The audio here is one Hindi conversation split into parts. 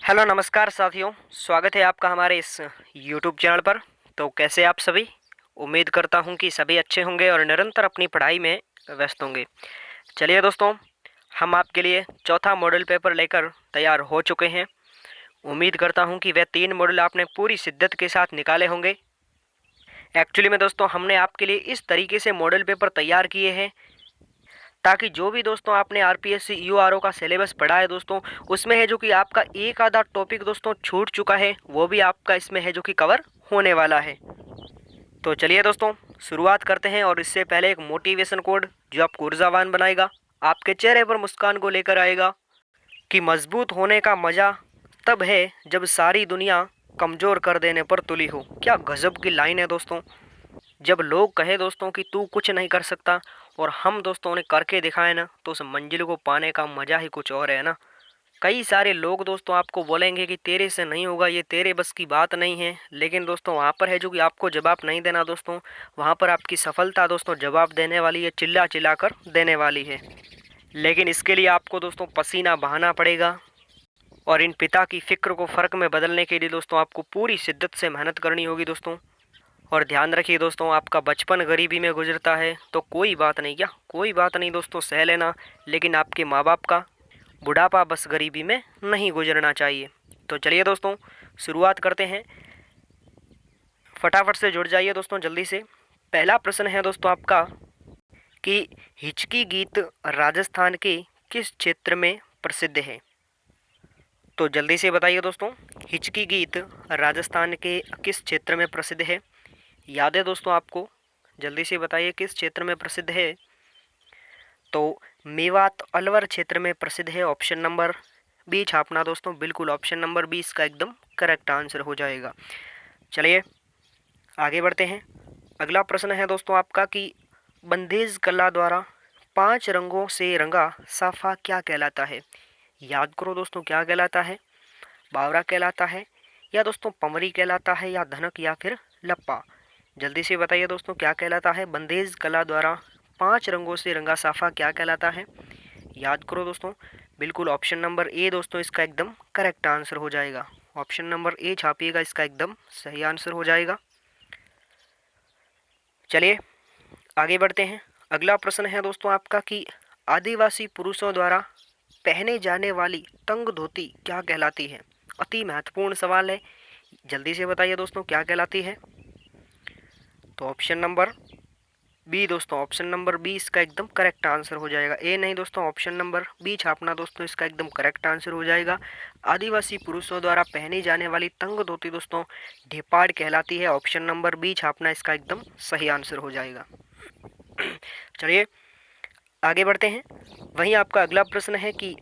हेलो नमस्कार साथियों, स्वागत है आपका हमारे इस यूट्यूब चैनल पर। तो कैसे आप सभी? उम्मीद करता हूं कि सभी अच्छे होंगे और निरंतर अपनी पढ़ाई में व्यस्त होंगे। चलिए दोस्तों, हम आपके लिए चौथा मॉडल पेपर लेकर तैयार हो चुके हैं। उम्मीद करता हूं कि वह 3 मॉडल आपने पूरी शिद्दत के साथ निकाले होंगे। एक्चुअली में दोस्तों हमने आपके लिए इस तरीके से मॉडल पेपर तैयार किए हैं ताकि जो भी दोस्तों आपने आरपीएससी यूआरओ का सिलेबस पढ़ा है दोस्तों, उसमें है जो कि आपका एक आधा टॉपिक दोस्तों छूट चुका है, वो भी आपका इसमें है जो कि कवर होने वाला है। तो चलिए दोस्तों, शुरुआत करते हैं। और इससे पहले एक मोटिवेशन कोड जो आपको ऊर्जावान बनाएगा, आपके चेहरे पर मुस्कान को लेकर आएगा कि मजबूत होने का मज़ा तब है जब सारी दुनिया कमज़ोर कर देने पर तुली हो। क्या गजब की लाइन है दोस्तों। जब लोग कहे दोस्तों कि तू कुछ नहीं कर सकता और हम दोस्तों ने करके दिखाए ना, तो उस मंजिल को पाने का मज़ा ही कुछ और है ना। कई सारे लोग दोस्तों आपको बोलेंगे कि तेरे से नहीं होगा, ये तेरे बस की बात नहीं है, लेकिन दोस्तों वहाँ पर है जो कि आपको जवाब नहीं देना दोस्तों, वहाँ पर आपकी सफलता दोस्तों जवाब देने वाली है, चिल्ला चिल्ला कर देने वाली है। लेकिन इसके लिए आपको दोस्तों पसीना बहाना पड़ेगा और इन पिता की फिक्र को फ़र्क में बदलने के लिए दोस्तों आपको पूरी शिद्दत से मेहनत करनी होगी दोस्तों। और ध्यान रखिए दोस्तों, आपका बचपन गरीबी में गुजरता है तो कोई बात नहीं, क्या कोई बात नहीं दोस्तों, सह लेना, लेकिन आपके माँ बाप का बुढ़ापा बस गरीबी में नहीं गुजरना चाहिए। तो चलिए दोस्तों, शुरुआत करते हैं। फटाफट से जुड़ जाइए दोस्तों जल्दी से। पहला प्रश्न है दोस्तों आपका कि हिचकी गीत राजस्थान के किस क्षेत्र में प्रसिद्ध है? तो जल्दी से बताइए दोस्तों, हिचकी गीत राजस्थान के किस क्षेत्र में प्रसिद्ध है? याद है दोस्तों आपको? जल्दी से बताइए किस क्षेत्र में प्रसिद्ध है। तो मेवात अलवर क्षेत्र में प्रसिद्ध है। ऑप्शन नंबर बी छापना दोस्तों, बिल्कुल ऑप्शन नंबर बी इसका एकदम करेक्ट आंसर हो जाएगा। चलिए आगे बढ़ते हैं। अगला प्रश्न है दोस्तों आपका कि बंदेज कला द्वारा 5 रंगों से रंगा साफा क्या कहलाता है? याद करो दोस्तों, क्या कहलाता है? बावरा कहलाता है, या दोस्तों पमरी कहलाता है, या धनक, या फिर लप्पा? जल्दी से बताइए दोस्तों, क्या कहलाता है? बंदेज कला द्वारा 5 रंगों से रंगा साफा क्या कहलाता है? याद करो दोस्तों, बिल्कुल ऑप्शन नंबर ए दोस्तों इसका एकदम करेक्ट आंसर हो जाएगा। ऑप्शन नंबर ए छापिएगा, इसका एकदम सही आंसर हो जाएगा। चलिए आगे बढ़ते हैं। अगला प्रश्न है दोस्तों आपका कि आदिवासी पुरुषों द्वारा पहने जाने वाली तंग धोती क्या कहलाती है? अति महत्वपूर्ण सवाल है, जल्दी से बताइए दोस्तों क्या कहलाती है। तो ऑप्शन नंबर बी दोस्तों, ऑप्शन नंबर बी इसका एकदम करेक्ट आंसर हो जाएगा। ए नहीं दोस्तों, ऑप्शन नंबर बी छापना दोस्तों, इसका एकदम करेक्ट आंसर हो जाएगा। आदिवासी पुरुषों द्वारा पहनी जाने वाली तंग धोती दोस्तों ढेपाड़ कहलाती है। ऑप्शन नंबर बी छापना, इसका एकदम सही आंसर हो जाएगा। चलिए आगे बढ़ते हैं। वहीं आपका अगला प्रश्न है कि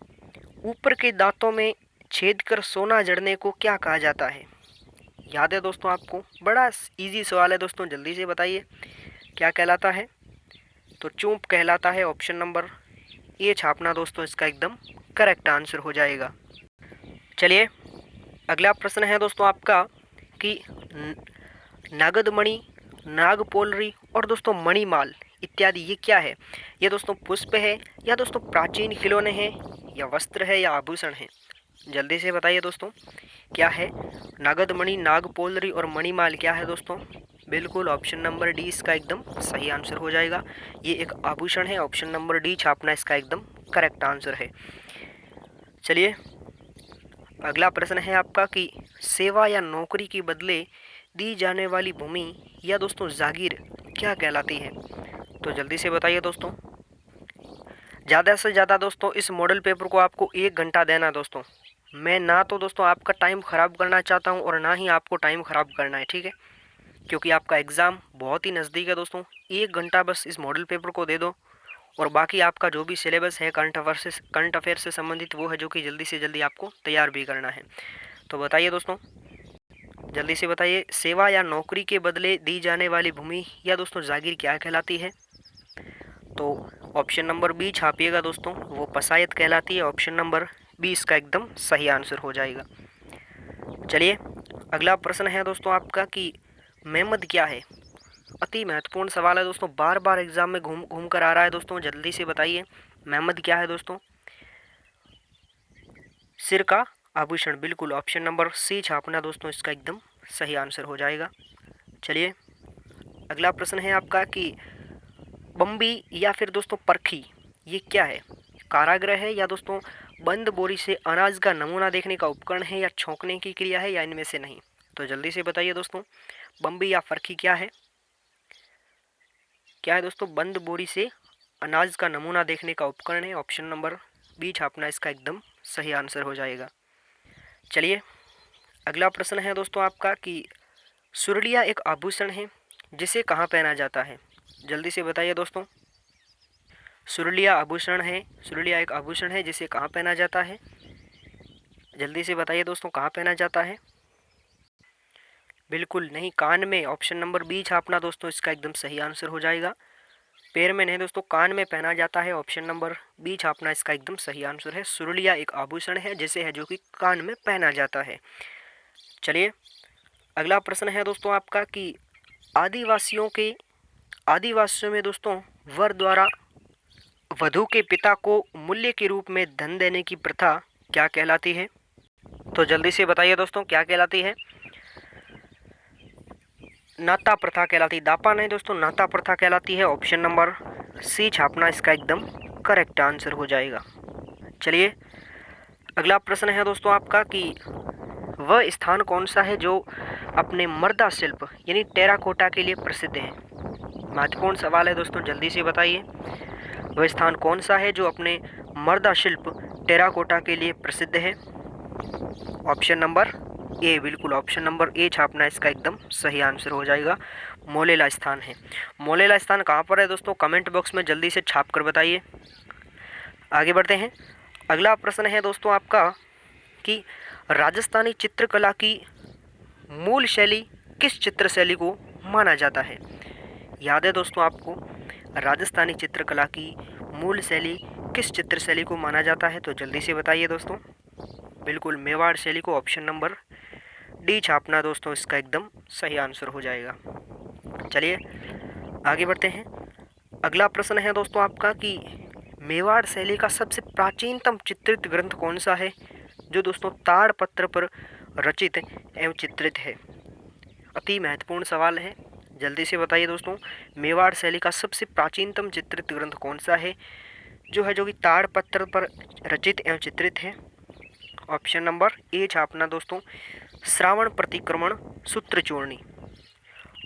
ऊपर के दांतों में छेद कर सोना जड़ने को क्या कहा जाता है? याद है दोस्तों आपको? बड़ा इजी सवाल है दोस्तों, जल्दी से बताइए क्या कहलाता है। तो चूंप कहलाता है। ऑप्शन नंबर ए छापना दोस्तों, इसका एकदम करेक्ट आंसर हो जाएगा। चलिए अगला प्रश्न है दोस्तों आपका कि नागदमणि, नागपोलरी और दोस्तों मणिमाल इत्यादि ये क्या है? ये दोस्तों पुष्प है, या दोस्तों प्राचीन खिलौने हैं, या वस्त्र है, या आभूषण है? जल्दी से बताइए दोस्तों क्या है? नागदमणि, नागपोलरी और मणिमाल क्या है दोस्तों? बिल्कुल ऑप्शन नंबर डी इसका एकदम सही आंसर हो जाएगा। ये एक आभूषण है। ऑप्शन नंबर डी छापना, इसका एकदम करेक्ट आंसर है। चलिए अगला प्रश्न है आपका कि सेवा या नौकरी के बदले दी जाने वाली भूमि या दोस्तों जागीर क्या कहलाती है? तो जल्दी से बताइए दोस्तों। ज़्यादा से ज़्यादा दोस्तों इस मॉडल पेपर को आपको 1 घंटा देना दोस्तों। मैं ना तो दोस्तों आपका टाइम ख़राब करना चाहता हूँ और ना ही आपको टाइम ख़राब करना है, ठीक है? क्योंकि आपका एग्ज़ाम बहुत ही नज़दीक है दोस्तों। 1 घंटा बस इस मॉडल पेपर को दे दो और बाकी आपका जो भी सिलेबस है करंट अफेयर से संबंधित वो है जो कि जल्दी से जल्दी आपको तैयार भी करना है। तो बताइए दोस्तों, जल्दी से बताइए, सेवा या नौकरी के बदले दी जाने वाली भूमि या दोस्तों जागीर क्या कहलाती है? तो ऑप्शन नंबर बी छापिएगा दोस्तों, वो पसायत कहलाती है। ऑप्शन नंबर बी इसका एकदम सही आंसर हो जाएगा। चलिए अगला प्रश्न है दोस्तों आपका कि मेमद क्या है? अति महत्वपूर्ण सवाल है दोस्तों, बार बार एग्जाम में घूम घूम कर आ रहा है दोस्तों, जल्दी से बताइए मेमद क्या है दोस्तों? सिर का आभूषण, बिल्कुल ऑप्शन नंबर सी छापना दोस्तों इसका एकदम सही आंसर हो जाएगा। चलिए अगला प्रश्न है आपका कि बम्बी या फिर दोस्तों परखी ये क्या है? कारागृह है या दोस्तों बंद बोरी से अनाज का नमूना देखने का उपकरण है या छौंकने की क्रिया है या इनमें से नहीं? तो जल्दी से बताइए दोस्तों, बम्बी या फरखी क्या है? क्या है दोस्तों? बंद बोरी से अनाज का नमूना देखने का उपकरण है। ऑप्शन नंबर बी छापना इसका एकदम सही आंसर हो जाएगा। चलिए अगला प्रश्न है दोस्तों आपका कि सुरलिया एक आभूषण है जिसे कहाँ पहना जाता है? जल्दी से बताइए दोस्तों, सुरलिया आभूषण है, सुरलिया एक आभूषण है जिसे कहाँ पहना जाता है? जल्दी से बताइए दोस्तों, कहाँ पहना जाता है? बिल्कुल नहीं, कान में। ऑप्शन नंबर बी छापना दोस्तों इसका एकदम सही आंसर हो जाएगा। पैर में नहीं दोस्तों, कान में पहना जाता है। ऑप्शन नंबर बी छापना इसका एकदम सही आंसर है। सुरलिया एक आभूषण है जिसे है जो कि कान में पहना जाता है। चलिए अगला प्रश्न है दोस्तों आपका कि आदिवासियों में दोस्तों वर द्वारा वधु के पिता को मूल्य के रूप में धन देने की प्रथा क्या कहलाती है? तो जल्दी से बताइए दोस्तों, क्या कहलाती है? नाता प्रथा कहलाती है। दापा नहीं दोस्तों, नाता प्रथा कहलाती है। ऑप्शन नंबर सी छापना इसका एकदम करेक्ट आंसर हो जाएगा। चलिए अगला प्रश्न है दोस्तों आपका कि वह स्थान कौन सा है जो अपने मर्दा शिल्प यानी टेराकोटा के लिए प्रसिद्ध है? महत्वपूर्ण सवाल है दोस्तों, जल्दी से बताइए, वह स्थान कौन सा है जो अपने मर्दा शिल्प टेराकोटा के लिए प्रसिद्ध है? ऑप्शन नंबर ए, बिल्कुल ऑप्शन नंबर ए छापना इसका एकदम सही आंसर हो जाएगा। मोलेला स्थान है। मोलेला स्थान कहाँ पर है दोस्तों? कमेंट बॉक्स में जल्दी से छाप कर बताइए। आगे बढ़ते हैं। अगला प्रश्न है दोस्तों आपका कि राजस्थानी चित्रकला की मूल शैली किस चित्र शैली को माना जाता है? याद है दोस्तों आपको, राजस्थानी चित्रकला की मूल शैली किस चित्र शैली को माना जाता है? तो जल्दी से बताइए दोस्तों। बिल्कुल मेवाड़ शैली को। ऑप्शन नंबर डी छापना दोस्तों इसका एकदम सही आंसर हो जाएगा। चलिए आगे बढ़ते हैं। अगला प्रश्न है दोस्तों आपका कि मेवाड़ शैली का सबसे प्राचीनतम चित्रित ग्रंथ कौन सा है जो दोस्तों ताड़पत्र पर रचित एवं चित्रित है? अति महत्वपूर्ण सवाल है, जल्दी से बताइए दोस्तों, मेवाड़ शैली का सबसे प्राचीनतम चित्रित ग्रंथ कौन सा है जो कि ताड़पत्र पर रचित एवं चित्रित है? ऑप्शन नंबर ए छापना दोस्तों श्रावण प्रतिक्रमण सूत्रचूर्णी।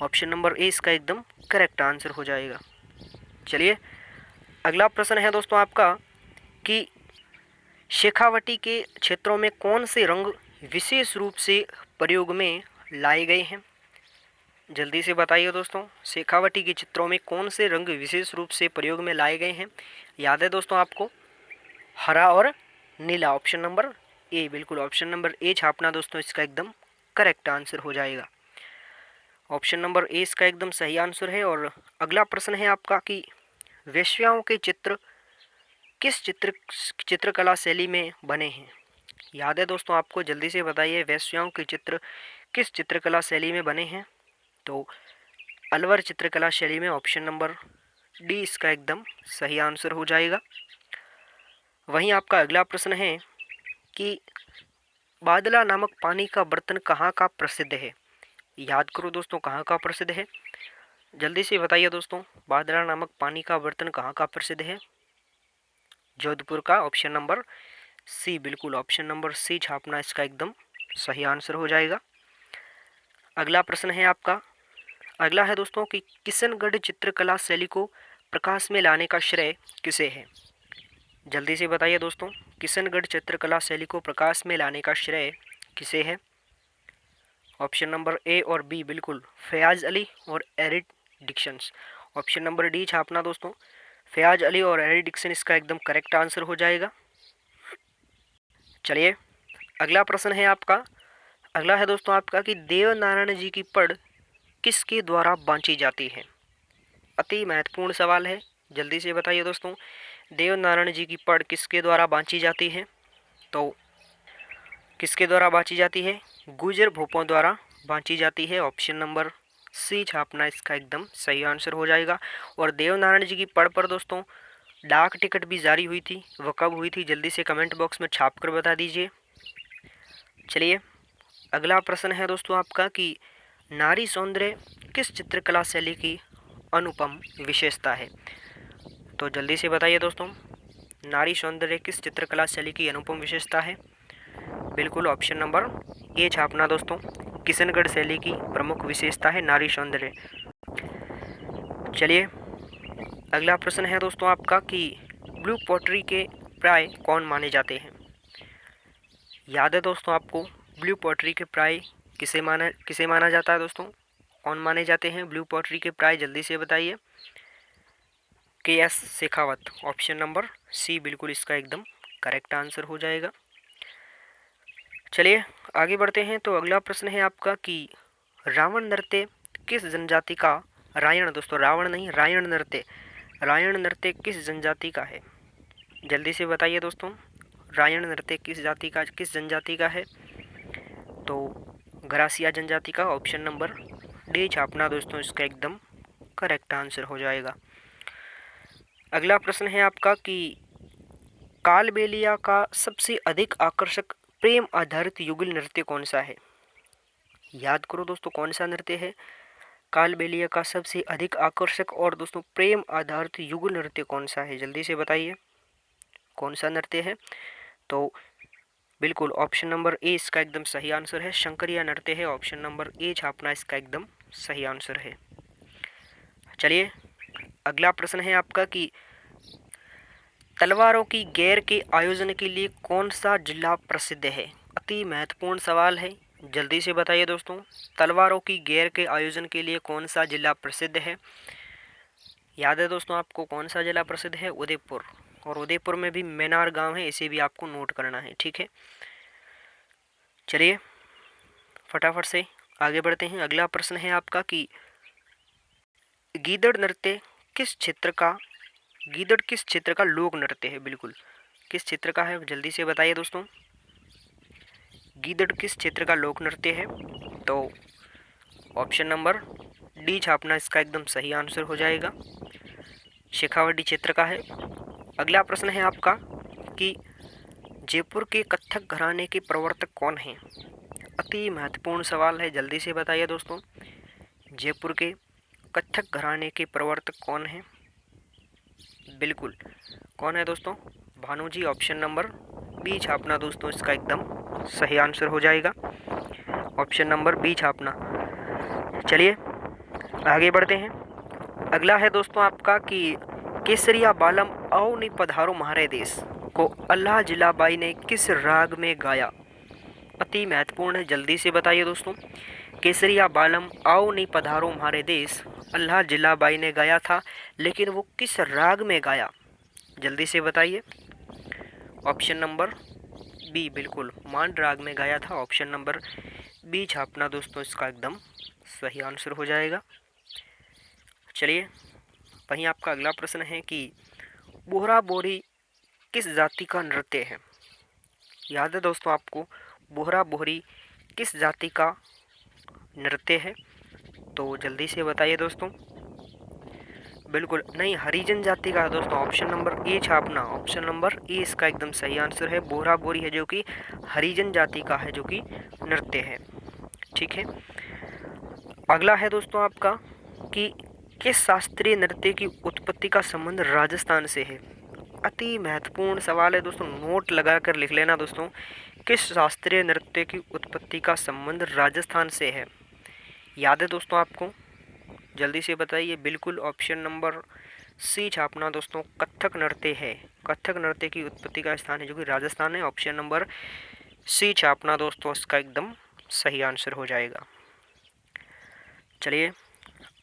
ऑप्शन नंबर ए इसका एकदम करेक्ट आंसर हो जाएगा। चलिए अगला प्रश्न है दोस्तों आपका कि शेखावटी के क्षेत्रों में कौन से रंग विशेष रूप से प्रयोग में लाए गए हैं? जल्दी से बताइए दोस्तों, शेखावटी के चित्रों में कौन से रंग विशेष रूप से प्रयोग में लाए गए हैं? याद है दोस्तों आपको, हरा और नीला। ऑप्शन नंबर ए, बिल्कुल ऑप्शन नंबर ए छापना दोस्तों इसका एकदम करेक्ट आंसर हो जाएगा। ऑप्शन नंबर ए इसका एकदम सही आंसर है। और अगला प्रश्न है आपका कि वेश्याओं के चित्र किस चित्रकला शैली में बने हैं? याद है दोस्तों आपको, जल्दी से बताइए, वेश्याओं के चित्र किस चित्रकला शैली में बने हैं? तो अलवर चित्रकला शैली में। ऑप्शन नंबर डी इसका एकदम सही आंसर हो जाएगा। वहीं आपका अगला प्रश्न है कि बादला नामक पानी का बर्तन कहाँ का प्रसिद्ध है? याद करो दोस्तों, कहाँ का प्रसिद्ध है? जल्दी से बताइए दोस्तों, बादला नामक पानी का बर्तन कहाँ का प्रसिद्ध है? जोधपुर का। ऑप्शन नंबर सी, बिल्कुल ऑप्शन नंबर सी छापना इसका एकदम सही आंसर हो जाएगा। अगला प्रश्न है आपका, अगला है दोस्तों कि किशनगढ़ चित्रकला शैली को प्रकाश में लाने का श्रेय किसे है? जल्दी से बताइए दोस्तों, किशनगढ़ चित्रकला शैली को प्रकाश में लाने का श्रेय किसे है? ऑप्शन नंबर ए और बी, बिल्कुल फयाज अली और एरिड डिक्सन्स। ऑप्शन नंबर डी छापना दोस्तों, फयाज अली और एरिड डिक्सन इसका एकदम करेक्ट आंसर हो जाएगा। चलिए अगला प्रश्न है आपका, अगला है दोस्तों आपका कि देवनारायण जी की पढ़ किसके द्वारा बांची जाती है? अति महत्वपूर्ण सवाल है, जल्दी से बताइए दोस्तों, देवनारायण जी की पढ़ किसके द्वारा बांची जाती है? तो किसके द्वारा बांची जाती है? गुजर भोपों द्वारा बांची जाती है। ऑप्शन नंबर सी छापना इसका एकदम सही आंसर हो जाएगा। और देवनारायण जी की पढ़ पर दोस्तों डाक टिकट भी जारी हुई थी, वह कब हुई थी? जल्दी से कमेंट बॉक्स में छाप कर बता दीजिए। चलिए, अगला प्रश्न है दोस्तों आपका कि नारी सौंदर्य किस चित्रकला शैली की अनुपम विशेषता है। तो जल्दी से बताइए दोस्तों, नारी सौंदर्य किस चित्रकला शैली की अनुपम विशेषता है। बिल्कुल ऑप्शन नंबर ए छापना दोस्तों। किशनगढ़ शैली की प्रमुख विशेषता है नारी सौंदर्य। चलिए, अगला प्रश्न है दोस्तों आपका कि ब्लू पॉटरी के प्राय कौन माने जाते हैं। याद है दोस्तों आपको, ब्लू पॉटरी के प्राय किसे माना जाता है दोस्तों, कौन माने जाते हैं ब्लू पॉटरी के प्राय, जल्दी से बताइए। K S. Shekhawat, option number C बिल्कुल इसका एकदम करेक्ट आंसर हो जाएगा। चलिए आगे बढ़ते हैं। तो अगला प्रश्न है आपका कि रावण नृत्य किस जनजाति का, रायण दोस्तों, रावण नहीं, रायण नृत्य किस जनजाति का है। जल्दी से बताइए दोस्तों, रायण नृत्य किस जनजाति का है। तो ग्रासिया जनजाति का, ऑप्शन नंबर डी छापना दोस्तों, इसका एकदम करेक्ट आंसर हो जाएगा। अगला प्रश्न है आपका कि कालबेलिया का सबसे अधिक आकर्षक प्रेम आधारित युगल नृत्य कौन सा है। याद करो दोस्तों, कौन सा नृत्य है कालबेलिया का सबसे अधिक आकर्षक और दोस्तों प्रेम आधारित युगल नृत्य कौन सा है, जल्दी से बताइए कौन सा नृत्य है। तो बिल्कुल ऑप्शन नंबर ए इसका एकदम सही आंसर है, शंकरिया नृत्य है, ऑप्शन नंबर ए छापना इसका एकदम सही आंसर है। चलिए अगला प्रश्न है आपका कि तलवारों की गेर के आयोजन के लिए कौन सा जिला प्रसिद्ध है। अति महत्वपूर्ण सवाल है, जल्दी से बताइए दोस्तों, तलवारों की गेर के आयोजन के लिए कौन सा जिला प्रसिद्ध है। याद है दोस्तों आपको कौन सा जिला प्रसिद्ध है, उदयपुर, और उदयपुर में भी मैनार गांव है, इसे भी आपको नोट करना है, ठीक है। चलिए फटाफट से आगे बढ़ते हैं। अगला प्रश्न है आपका कि गीदड़ किस क्षेत्र का लोक नृत्य है। बिल्कुल किस क्षेत्र का है, जल्दी से बताइए दोस्तों, गीदड़ किस क्षेत्र का लोक नृत्य है। तो ऑप्शन नंबर डी छापना इसका एकदम सही आंसर हो जाएगा, शेखावाटी क्षेत्र का है। अगला प्रश्न है आपका कि जयपुर के कथक घराने के प्रवर्तक कौन हैं। अति महत्वपूर्ण सवाल है, जल्दी से बताइए दोस्तों, जयपुर के कथक घराने के प्रवर्तक कौन हैं। बिल्कुल कौन है दोस्तों, भानु जी, ऑप्शन नंबर बी छापना दोस्तों, इसका एकदम सही आंसर हो जाएगा, ऑप्शन नंबर बी छापना। चलिए आगे बढ़ते हैं। अगला है दोस्तों आपका कि केसरिया बालम आओ नी पधारो म्हारे देश को अल्लाह जिलाबाई ने किस राग में गाया। अति महत्वपूर्ण है, जल्दी से बताइए दोस्तों, केसरिया बालम आओ नी पधारो म्हारे देश अल्लाह जिलाबाई ने गाया था, लेकिन वो किस राग में गाया, जल्दी से बताइए। ऑप्शन नंबर बी बिल्कुल मान राग में गाया था, ऑप्शन नंबर बी छापना दोस्तों, इसका एकदम सही आंसर हो जाएगा। चलिए वहीं आपका अगला प्रश्न है कि बोहरा बोहरी किस जाति का नृत्य है। याद है दोस्तों आपको, बोहरा बोहरी किस जाति का नृत्य है। तो जल्दी से बताइए दोस्तों, बिल्कुल नहीं, हरिजन जाति का है दोस्तों, ऑप्शन नंबर ए छापना, ऑप्शन नंबर ए इसका एकदम सही आंसर है, बोहरा बोहरी है जो कि हरिजन जाति का है, जो कि नृत्य है, ठीक है। अगला है दोस्तों आपका कि किस शास्त्रीय नृत्य की उत्पत्ति का संबंध राजस्थान से है। अति महत्वपूर्ण सवाल है दोस्तों, नोट लगा कर लिख लेना दोस्तों, किस शास्त्रीय नृत्य की उत्पत्ति का संबंध राजस्थान से है। याद है दोस्तों आपको, जल्दी से बताइए। बिल्कुल ऑप्शन नंबर सी छापना दोस्तों, कथक नृत्य है, कथक नृत्य की उत्पत्ति का स्थान है जो कि राजस्थान है, ऑप्शन नंबर सी छापना दोस्तों, इसका एकदम सही आंसर हो जाएगा। चलिए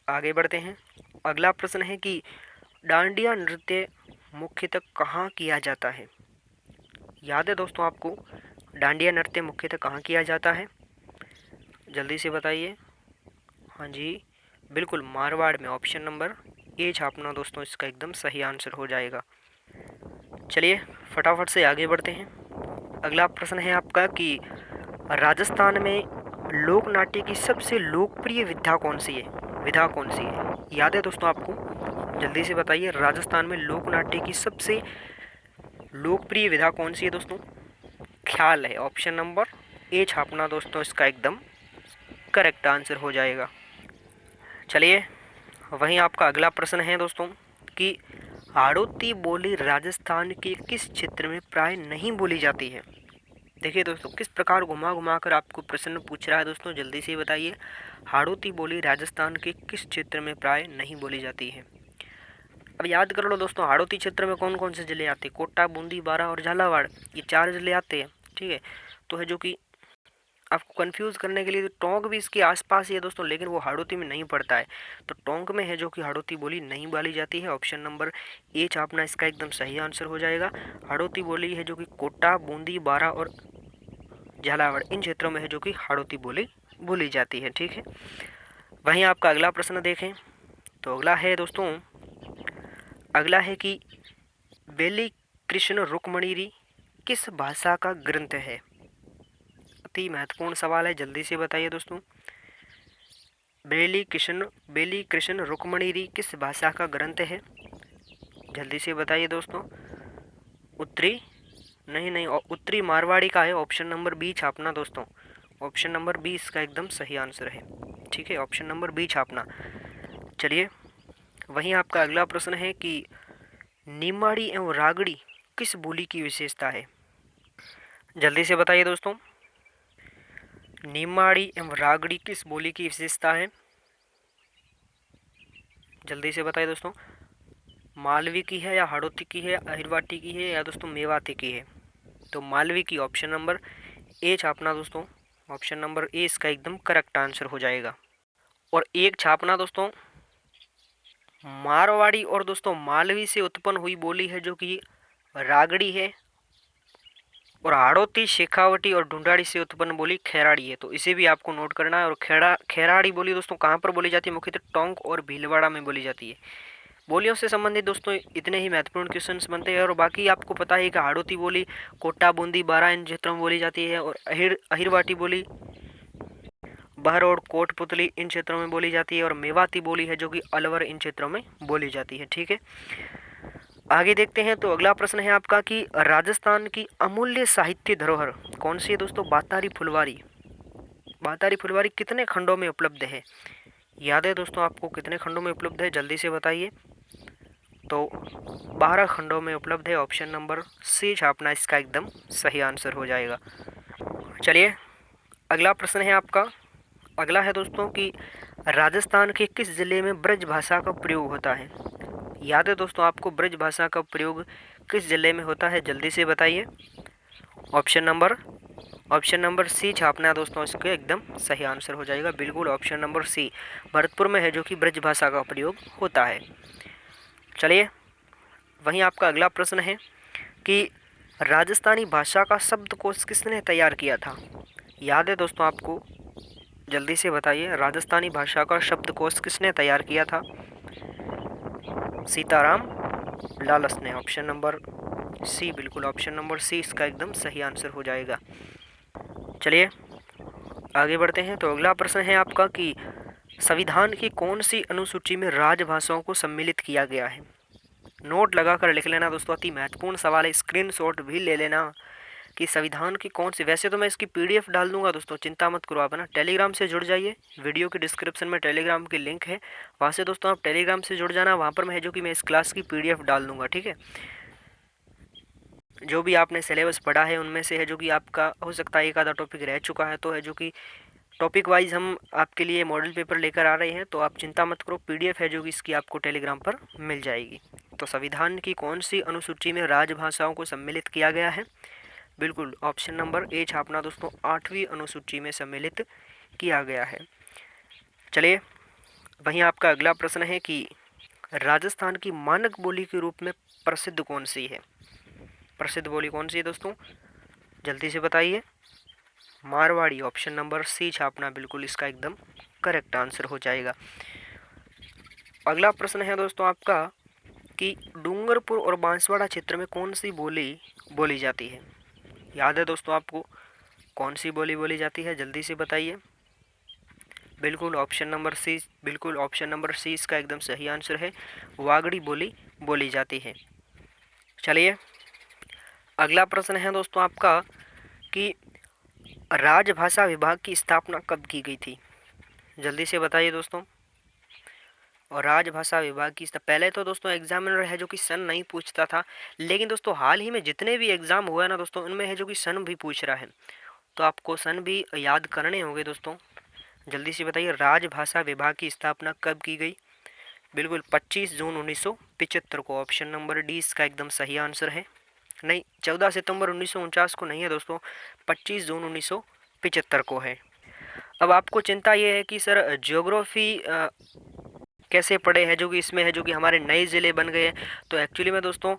आगे बढ़ते हैं। अगला प्रश्न है कि डांडिया नृत्य मुख्यतः कहाँ किया जाता है। याद है दोस्तों आपको, डांडिया नृत्य मुख्यतः कहाँ किया जाता है, जल्दी से बताइए। हाँ जी बिल्कुल मारवाड़ में, ऑप्शन नंबर ए छापना दोस्तों, इसका एकदम सही आंसर हो जाएगा। चलिए फटाफट से आगे बढ़ते हैं। अगला प्रश्न है आपका कि राजस्थान में लोक नाट्य की सबसे लोकप्रिय विधा कौन सी है। याद है दोस्तों आपको, जल्दी से बताइए, राजस्थान में लोक नाट्य की सबसे लोकप्रिय विधा कौन सी है दोस्तों। ख्याल है, ऑप्शन नंबर ए छापना दोस्तों इसका एकदम करेक्ट आंसर हो जाएगा। चलिए वहीं आपका अगला प्रश्न है दोस्तों कि हाड़ौती बोली राजस्थान के किस क्षेत्र में प्राय नहीं बोली जाती है। देखिए दोस्तों किस प्रकार घुमा घुमा कर आपको प्रश्न पूछ रहा है दोस्तों, जल्दी से बताइए। हाड़ौती बोली राजस्थान के किस क्षेत्र में प्राय नहीं बोली जाती है। अब याद कर लो दोस्तों, हाड़ौती क्षेत्र में कौन कौन से जिले आते हैं, कोटा, बूंदी, बारा और झालावाड़, ये 4 जिले आते हैं। ठीक है, तो है जो कि आपको कंफ्यूज करने के लिए तो टोंक भी इसके आसपास ही है दोस्तों, लेकिन वो हाड़ौती में नहीं पड़ता है। तो टोंक में है जो कि हाड़ौती बोली नहीं बोली जाती है। ऑप्शन नंबर ए छापना इसका एकदम सही आंसर हो जाएगा। हाड़ौती बोली है जो कि कोटा, बूंदी, बारा और झालावाड़ इन क्षेत्रों में है जो कि हाड़ौती बोली बोली जाती है। ठीक है, वहीं आपका अगला प्रश्न देखें तो अगला है दोस्तों, अगला है कि बेली कृष्ण रुक्मणीरी किस भाषा का ग्रंथ है। अति महत्वपूर्ण सवाल है, जल्दी से बताइए दोस्तों। बेली कृष्ण रुक्मणीरी किस भाषा का ग्रंथ है, जल्दी से बताइए दोस्तों। उत्तरी नहीं, उत्तरी मारवाड़ी का है। ऑप्शन नंबर बी छापना दोस्तों, ऑप्शन नंबर बी इसका एकदम सही आंसर है। ठीक है, ऑप्शन नंबर बी छापना। चलिए वहीं आपका अगला प्रश्न है कि निमाड़ी एवं रागड़ी किस बोली की विशेषता है, जल्दी से बताइए दोस्तों। निमाड़ी एवं रागड़ी किस बोली की विशेषता है, जल्दी से बताइए दोस्तों। मालवी की है या हाड़ौती की है, अहिरवाटी की है या दोस्तों मेवाती की है। तो मालवी की, ऑप्शन नंबर ए छापना दोस्तों, ऑप्शन नंबर ए इसका एकदम करेक्ट आंसर हो जाएगा। और एक छापना दोस्तों, मारवाड़ी और दोस्तों मालवी से उत्पन्न हुई बोली है जो कि रागड़ी है, और हाड़ौती, शेखावटी और ढूंढाड़ी से उत्पन्न बोली खैराड़ी है। तो इसे भी आपको नोट करना है। और खैराड़ी बोली दोस्तों कहाँ पर बोली जाती है, मुख्यतः टोंक और भीलवाड़ा में बोली जाती है। बोलियों से संबंधित दोस्तों इतने ही महत्वपूर्ण क्वेश्चंस बनते हैं। और बाकी आपको पता है कि हाड़ौती बोली कोटा, बूंदी, बारा इन क्षेत्रों में बोली जाती है, और अहिरवाटी बोली बहरोड, कोटपुतली इन क्षेत्रों में बोली जाती है, और मेवाती बोली है जो कि अलवर इन क्षेत्रों में बोली जाती है। ठीक है, आगे देखते हैं। तो अगला प्रश्न है आपका कि राजस्थान की अमूल्य साहित्य धरोहर कौन सी है दोस्तों। बातारी फुलवारी। बातारी फुलवारी कितने खंडों में उपलब्ध है, याद है दोस्तों आपको कितने खंडों में उपलब्ध है, जल्दी से बताइए। तो 12 खंडों में उपलब्ध है। ऑप्शन नंबर सी छापना इसका एकदम सही आंसर हो जाएगा। चलिए अगला प्रश्न है आपका, अगला है दोस्तों कि राजस्थान के किस जिले में ब्रज भाषा का प्रयोग होता है। याद है दोस्तों आपको ब्रज भाषा का प्रयोग किस जिले में होता है, जल्दी से बताइए। ऑप्शन नंबर सी छापना है दोस्तों, इसके एकदम सही आंसर हो जाएगा। बिल्कुल ऑप्शन नंबर सी, भरतपुर में है जो कि ब्रज भाषा का प्रयोग होता है। चलिए वहीं आपका अगला प्रश्न है कि राजस्थानी भाषा का शब्दकोश किसने तैयार किया था। याद है दोस्तों आपको, जल्दी से बताइए। राजस्थानी भाषा का शब्दकोश किसने तैयार किया था, सीताराम लालस ने। ऑप्शन नंबर सी, बिल्कुल ऑप्शन नंबर सी इसका एकदम सही आंसर हो जाएगा। चलिए आगे बढ़ते हैं। तो अगला प्रश्न है आपका कि संविधान की कौन सी अनुसूची में राजभाषाओं को सम्मिलित किया गया है। नोट लगाकर लिख लेना दोस्तों, अति महत्वपूर्ण सवाल है, स्क्रीनशॉट भी ले लेना कि संविधान की कौन सी। वैसे तो मैं इसकी पीडीएफ डाल दूंगा दोस्तों, चिंता मत करो आप, है ना। टेलीग्राम से जुड़ जाइए, वीडियो के डिस्क्रिप्शन में टेलीग्राम की लिंक है, वहाँ से दोस्तों आप टेलीग्राम से जुड़ जाना। वहाँ पर मैं है जो कि मैं इस क्लास की पीडीएफ डाल दूंगा। ठीक है, जो भी आपने सिलेबस पढ़ा है उनमें से है जो कि आपका हो सकता है एक आधा टॉपिक रह चुका है, तो है जो कि टॉपिक वाइज हम आपके लिए मॉडल पेपर लेकर आ रहे हैं। तो आप चिंता मत करो, पीडीएफ है जो कि इसकी आपको टेलीग्राम पर मिल जाएगी। तो संविधान की कौन सी अनुसूची में राजभाषाओं को सम्मिलित किया गया है, बिल्कुल ऑप्शन नंबर ए छापना दोस्तों, 8वीं अनुसूची में सम्मिलित किया गया है। चलिए वहीं आपका अगला प्रश्न है कि राजस्थान की मानक बोली के रूप में प्रसिद्ध कौन सी है। प्रसिद्ध बोली कौन सी है दोस्तों, जल्दी से बताइए। मारवाड़ी, ऑप्शन नंबर सी छापना, बिल्कुल इसका एकदम करेक्ट आंसर हो जाएगा। अगला प्रश्न है दोस्तों आपका कि डूंगरपुर और बांसवाड़ा क्षेत्र में कौन सी बोली बोली जाती है। याद है दोस्तों आपको कौन सी बोली बोली जाती है, जल्दी से बताइए। बिल्कुल ऑप्शन नंबर सी, बिल्कुल ऑप्शन नंबर सी इसका एकदम सही आंसर है, वागड़ी बोली बोली जाती है। चलिए अगला प्रश्न है दोस्तों आपका कि राजभाषा विभाग की स्थापना कब की गई थी? जल्दी से बताइए दोस्तों। और राजभाषा विभाग की पहले तो दोस्तों एग्जामिनर है जो कि सन नहीं पूछता था, लेकिन दोस्तों हाल ही में जितने भी एग्जाम हुआ है ना दोस्तों, उनमें है जो कि सन भी पूछ रहा है। तो आपको सन भी याद करने होंगे दोस्तों। जल्दी से बताइए, राजभाषा विभाग की स्थापना कब की गई? बिल्कुल 25 जून 1975 को। ऑप्शन नंबर डी इसका एकदम सही आंसर है। नहीं, 14 सितंबर 1949 को नहीं है दोस्तों, 25 जून 1975 को है। अब आपको चिंता ये है कि सर ज्योग्राफी कैसे पढ़े हैं, जो कि इसमें है जो कि हमारे नए ज़िले बन गए हैं। तो एक्चुअली में दोस्तों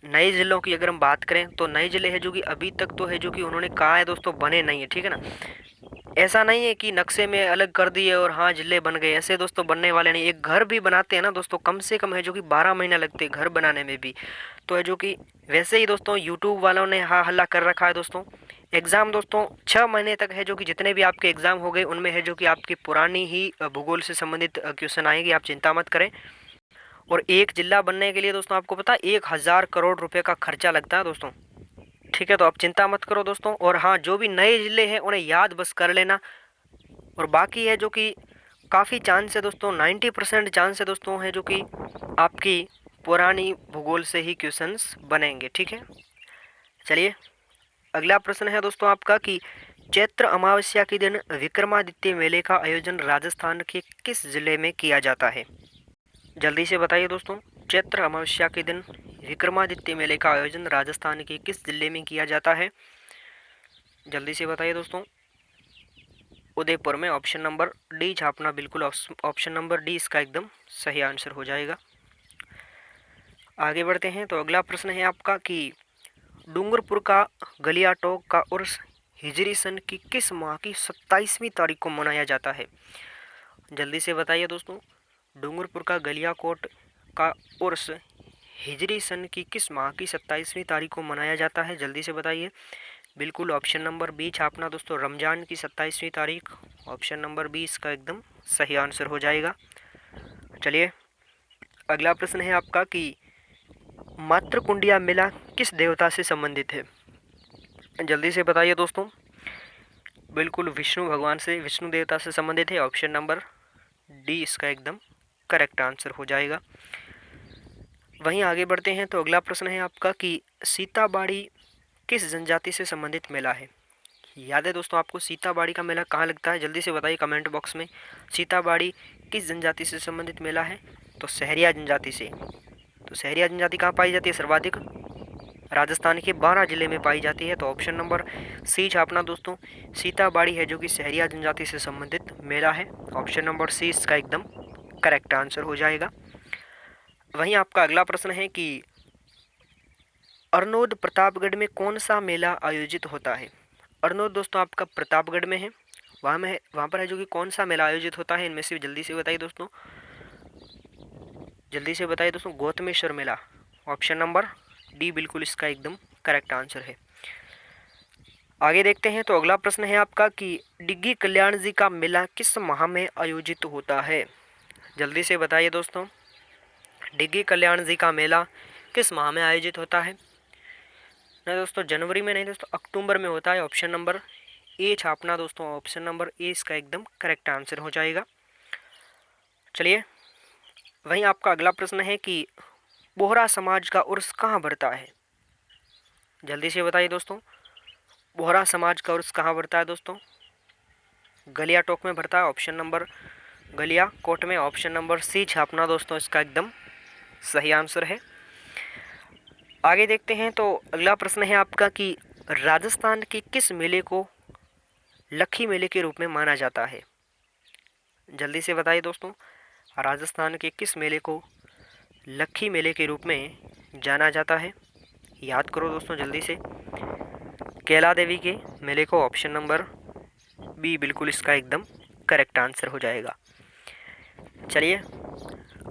नए ज़िलों की अगर हम बात करें तो नए ज़िले हैं जो कि अभी तक तो है जो कि उन्होंने कहा है दोस्तों बने नहीं है, ठीक है ना। ऐसा नहीं है कि नक्शे में अलग कर दिए और हाँ ज़िले बन गए, ऐसे दोस्तों बनने वाले नहीं। एक घर भी बनाते हैं ना दोस्तों, कम से कम है जो कि 12 महीना लगते हैं घर बनाने में भी। तो है जो कि वैसे ही दोस्तों यूट्यूब वालों ने हा हल्ला कर रखा है दोस्तों। एग्ज़ाम दोस्तों 6 महीने तक है जो कि जितने भी आपके एग्ज़ाम हो गए उनमें है जो कि आपकी पुरानी ही भूगोल से संबंधित क्वेश्चन आएंगे, आप चिंता मत करें। और एक जिला बनने के लिए दोस्तों आपको पता है 1000 करोड़ रुपए का खर्चा लगता है दोस्तों, ठीक है। तो आप चिंता मत करो दोस्तों। और हाँ, जो भी नए ज़िले हैं उन्हें याद बस कर लेना। और बाकी है जो कि काफ़ी चांस है दोस्तों, 90% चांस है दोस्तों है जो कि आपकी पुरानी भूगोल से ही क्वेश्चंस बनेंगे, ठीक है। चलिए अगला प्रश्न है दोस्तों आपका कि चैत्र अमावस्या के दिन विक्रमादित्य मेले का आयोजन राजस्थान के किस जिले में किया जाता है? जल्दी से बताइए दोस्तों। चैत्र अमावस्या के दिन विक्रमादित्य मेले का आयोजन राजस्थान के किस जिले में किया जाता है? जल्दी से बताइए दोस्तों। उदयपुर में। ऑप्शन नंबर डी छापना, बिल्कुल ऑप्शन नंबर डी इसका एकदम सही आंसर हो जाएगा। आगे बढ़ते हैं तो अगला प्रश्न है आपका कि डूंगरपुर का गलियाटोक का उर्स हिजरी सन की किस माह की 27वीं तारीख को मनाया जाता है? जल्दी से बताइए दोस्तों। डूंगरपुर का गलियाकोट का उर्स हिजरी सन की किस माह की 27वीं तारीख को मनाया जाता है? जल्दी से बताइए। बिल्कुल ऑप्शन नंबर बी छापना दोस्तों, रमजान की 27वीं तारीख। ऑप्शन नंबर बी इसका एकदम सही आंसर हो जाएगा। चलिए अगला प्रश्न है आपका कि मातृकुंडिया मेला किस देवता से संबंधित है? जल्दी से बताइए दोस्तों। बिल्कुल विष्णु भगवान से, विष्णु देवता से संबंधित है। ऑप्शन नंबर डी इसका एकदम करेक्ट आंसर हो जाएगा। वहीं आगे बढ़ते हैं तो अगला प्रश्न है आपका कि सीताबाड़ी किस जनजाति से संबंधित मेला है? याद है दोस्तों आपको सीताबाड़ी का मेला कहाँ लगता है? जल्दी से बताइए कमेंट बॉक्स में। सीताबाड़ी किस जनजाति से संबंधित मेला है? तो सहरिया जनजाति से। तो सहरिया जनजाति कहाँ पाई जाती है सर्वाधिक? राजस्थान के 12 जिले में पाई जाती है। तो ऑप्शन नंबर सी छापना दोस्तों। सीताबाड़ी है जो कि सहरिया जनजाति से संबंधित मेला है। ऑप्शन नंबर सी इसका एकदम करेक्ट आंसर हो जाएगा। वहीं आपका अगला प्रश्न है कि अरनोद प्रतापगढ़ में कौन सा मेला आयोजित होता है? अरनोद दोस्तों आपका प्रतापगढ़ में है, वहाँ पर है जो कि कौन सा मेला आयोजित होता है? इनमें से जल्दी से बताइए दोस्तों। जल्दी से बताइए दोस्तों। गौतमेश्वर मेला। ऑप्शन नंबर डी बिल्कुल इसका एकदम करेक्ट आंसर है। आगे देखते हैं तो अगला प्रश्न है आपका कि डिग्गी कल्याण जी का मेला किस माह में आयोजित होता है? जल्दी से बताइए दोस्तों। डिग्गी कल्याण जी का मेला किस माह में आयोजित होता है? नहीं दोस्तों, जनवरी में नहीं दोस्तों, अक्टूबर में होता है। ऑप्शन नंबर ए छापना दोस्तों। ऑप्शन नंबर ए इसका एकदम करेक्ट आंसर हो जाएगा। चलिए वहीं आपका अगला प्रश्न है कि बोहरा समाज का उर्स कहाँ बढ़ता है? जल्दी से बताइए दोस्तों। बोहरा समाज का उर्स कहाँ बढ़ता है दोस्तों? गलियाटोक में बढ़ता है। ऑप्शन नंबर गलियाकोट में। ऑप्शन नंबर सी छापना दोस्तों, इसका एकदम सही आंसर है। आगे देखते हैं तो अगला प्रश्न है आपका कि राजस्थान के किस मेले को लक्खी मेले के रूप में माना जाता है? जल्दी से बताइए दोस्तों। राजस्थान के किस मेले को लक्खी मेले के रूप में जाना जाता है? याद करो दोस्तों जल्दी से। कैला देवी के मेले को। ऑप्शन नंबर बी बिल्कुल इसका एकदम करेक्ट आंसर हो जाएगा। चलिए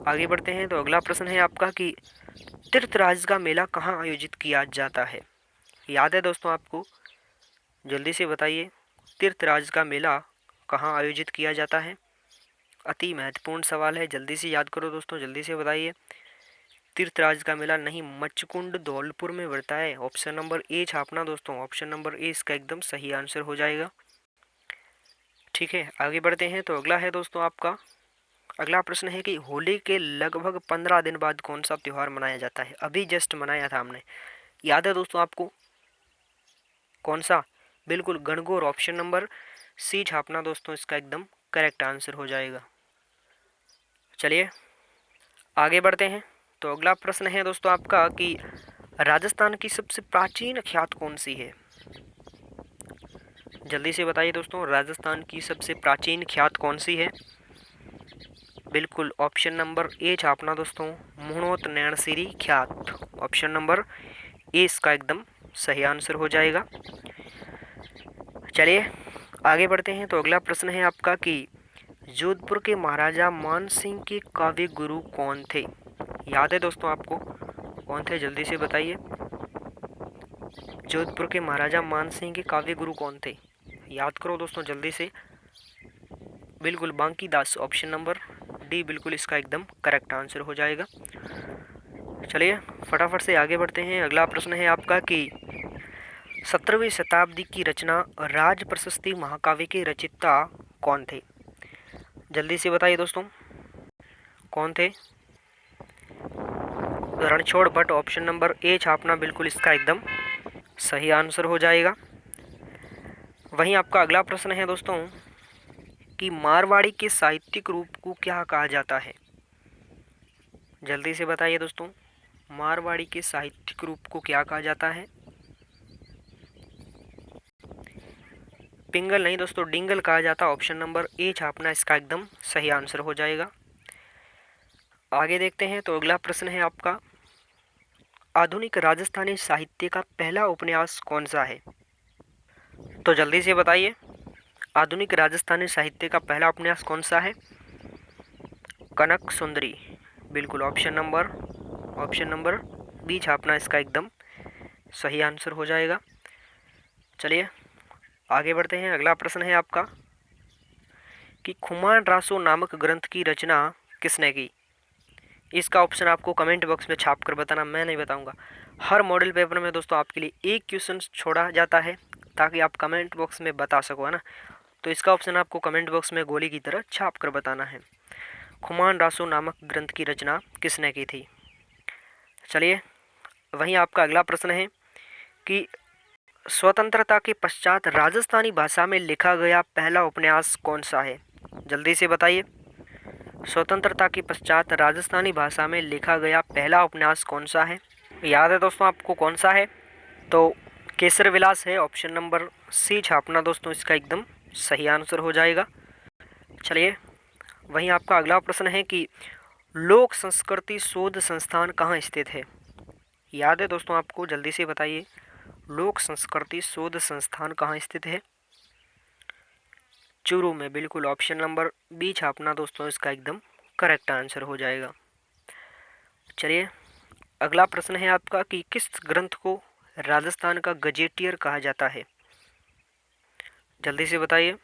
आगे बढ़ते हैं तो अगला प्रश्न है आपका कि तीर्थराज का मेला कहाँ आयोजित किया जाता है? याद है दोस्तों आपको? जल्दी से बताइए। तीर्थराज का मेला कहाँ आयोजित किया जाता है? अति महत्वपूर्ण सवाल है, जल्दी से याद करो दोस्तों, जल्दी से बताइए। तीर्थराज का मेला नहीं, मच्छकुंड धौलपुर में पड़ता है। ऑप्शन नंबर ए छापना दोस्तों, ऑप्शन नंबर ए इसका एकदम सही आंसर हो जाएगा। ठीक है, आगे बढ़ते हैं। तो अगला है दोस्तों आपका, अगला प्रश्न है कि होली के लगभग 15 दिन बाद कौन सा त्यौहार मनाया जाता है? अभी जस्ट मनाया था हमने, याद है दोस्तों आपको? कौन सा? बिल्कुल गणगौर, ऑप्शन नंबर सी छापना दोस्तों, इसका एकदम करेक्ट आंसर हो जाएगा। चलिए आगे बढ़ते हैं। तो अगला प्रश्न है दोस्तों आपका कि राजस्थान की सबसे प्राचीन ख्यात कौन सी है? जल्दी से बताइए दोस्तों, राजस्थान की सबसे प्राचीन ख्यात कौन सी है? बिल्कुल ऑप्शन नंबर ए छापना दोस्तों, मुहणोत नैणसीरी ख्यात, ऑप्शन नंबर ए इसका एकदम सही आंसर हो जाएगा। चलिए आगे बढ़ते हैं। तो अगला प्रश्न है आपका कि जोधपुर के महाराजा मान सिंह के काव्य गुरु कौन थे? याद है दोस्तों आपको? कौन थे जल्दी से बताइए। जोधपुर के महाराजा मान सिंह के काव्य गुरु कौन थे? याद करो दोस्तों जल्दी से। बिल्कुल बांकी दास, ऑप्शन नंबर डी बिल्कुल इसका एकदम करेक्ट आंसर हो जाएगा। चलिए फटाफट से आगे बढ़ते हैं। अगला प्रश्न है आपका कि 17वीं शताब्दी की रचना राज प्रशस्ति महाकाव्य के रचयिता कौन थे? जल्दी से बताइए दोस्तों, कौन थे? Ranchhod Bhatt, option number A छापना, बिल्कुल इसका एकदम सही आंसर हो जाएगा। वहीं आपका अगला प्रश्न है दोस्तों कि मारवाड़ी के साहित्यिक रूप को क्या कहा जाता है? जल्दी से बताइए दोस्तों, मारवाड़ी के साहित्यिक रूप को क्या कहा जाता है? पिंगल नहीं दोस्तों, डिंगल कहा जाता, ऑप्शन नंबर ए छापना, इसका एकदम सही आंसर हो जाएगा। आगे देखते हैं। तो अगला प्रश्न है आपका, आधुनिक राजस्थानी साहित्य का पहला उपन्यास कौन सा है? तो जल्दी से बताइए, आधुनिक राजस्थानी साहित्य का पहला उपन्यास कौन सा है? कनक सुंदरी, बिल्कुल ऑप्शन नंबर बी छापना, इसका एकदम सही आंसर हो जाएगा। चलिए आगे बढ़ते हैं। अगला प्रश्न है आपका कि खुमान रासो नामक ग्रंथ की रचना किसने की? इसका ऑप्शन आपको कमेंट बॉक्स में छाप कर बताना, मैं नहीं बताऊंगा। हर मॉडल पेपर में दोस्तों आपके लिए एक क्वेश्चन छोड़ा जाता है ताकि आप कमेंट बॉक्स में बता सको, है ना। तो इसका ऑप्शन आपको कमेंट बॉक्स में गोली की तरह छाप कर बताना है। खुमान रासो नामक ग्रंथ की रचना किसने की थी? चलिए वहीं आपका अगला प्रश्न है कि स्वतंत्रता के पश्चात राजस्थानी भाषा में लिखा गया पहला उपन्यास कौन सा है? जल्दी से बताइए, स्वतंत्रता के पश्चात राजस्थानी भाषा में लिखा गया पहला उपन्यास कौन सा है? याद है दोस्तों आपको कौन सा है? तो केसर विलास है, ऑप्शन नंबर सी छापना दोस्तों, इसका एकदम सही आंसर हो जाएगा। चलिए वहीं आपका अगला प्रश्न है कि लोक संस्कृति शोध संस्थान कहाँ स्थित है? याद है दोस्तों आपको? जल्दी से बताइए, लोक संस्कृति शोध संस्थान कहाँ स्थित है? चूरू में, बिल्कुल ऑप्शन नंबर बी छापना दोस्तों, इसका एकदम करेक्ट आंसर हो जाएगा। चलिए अगला प्रश्न है आपका कि किस ग्रंथ को राजस्थान का गजेटियर कहा जाता है? जल्दी से बताइए,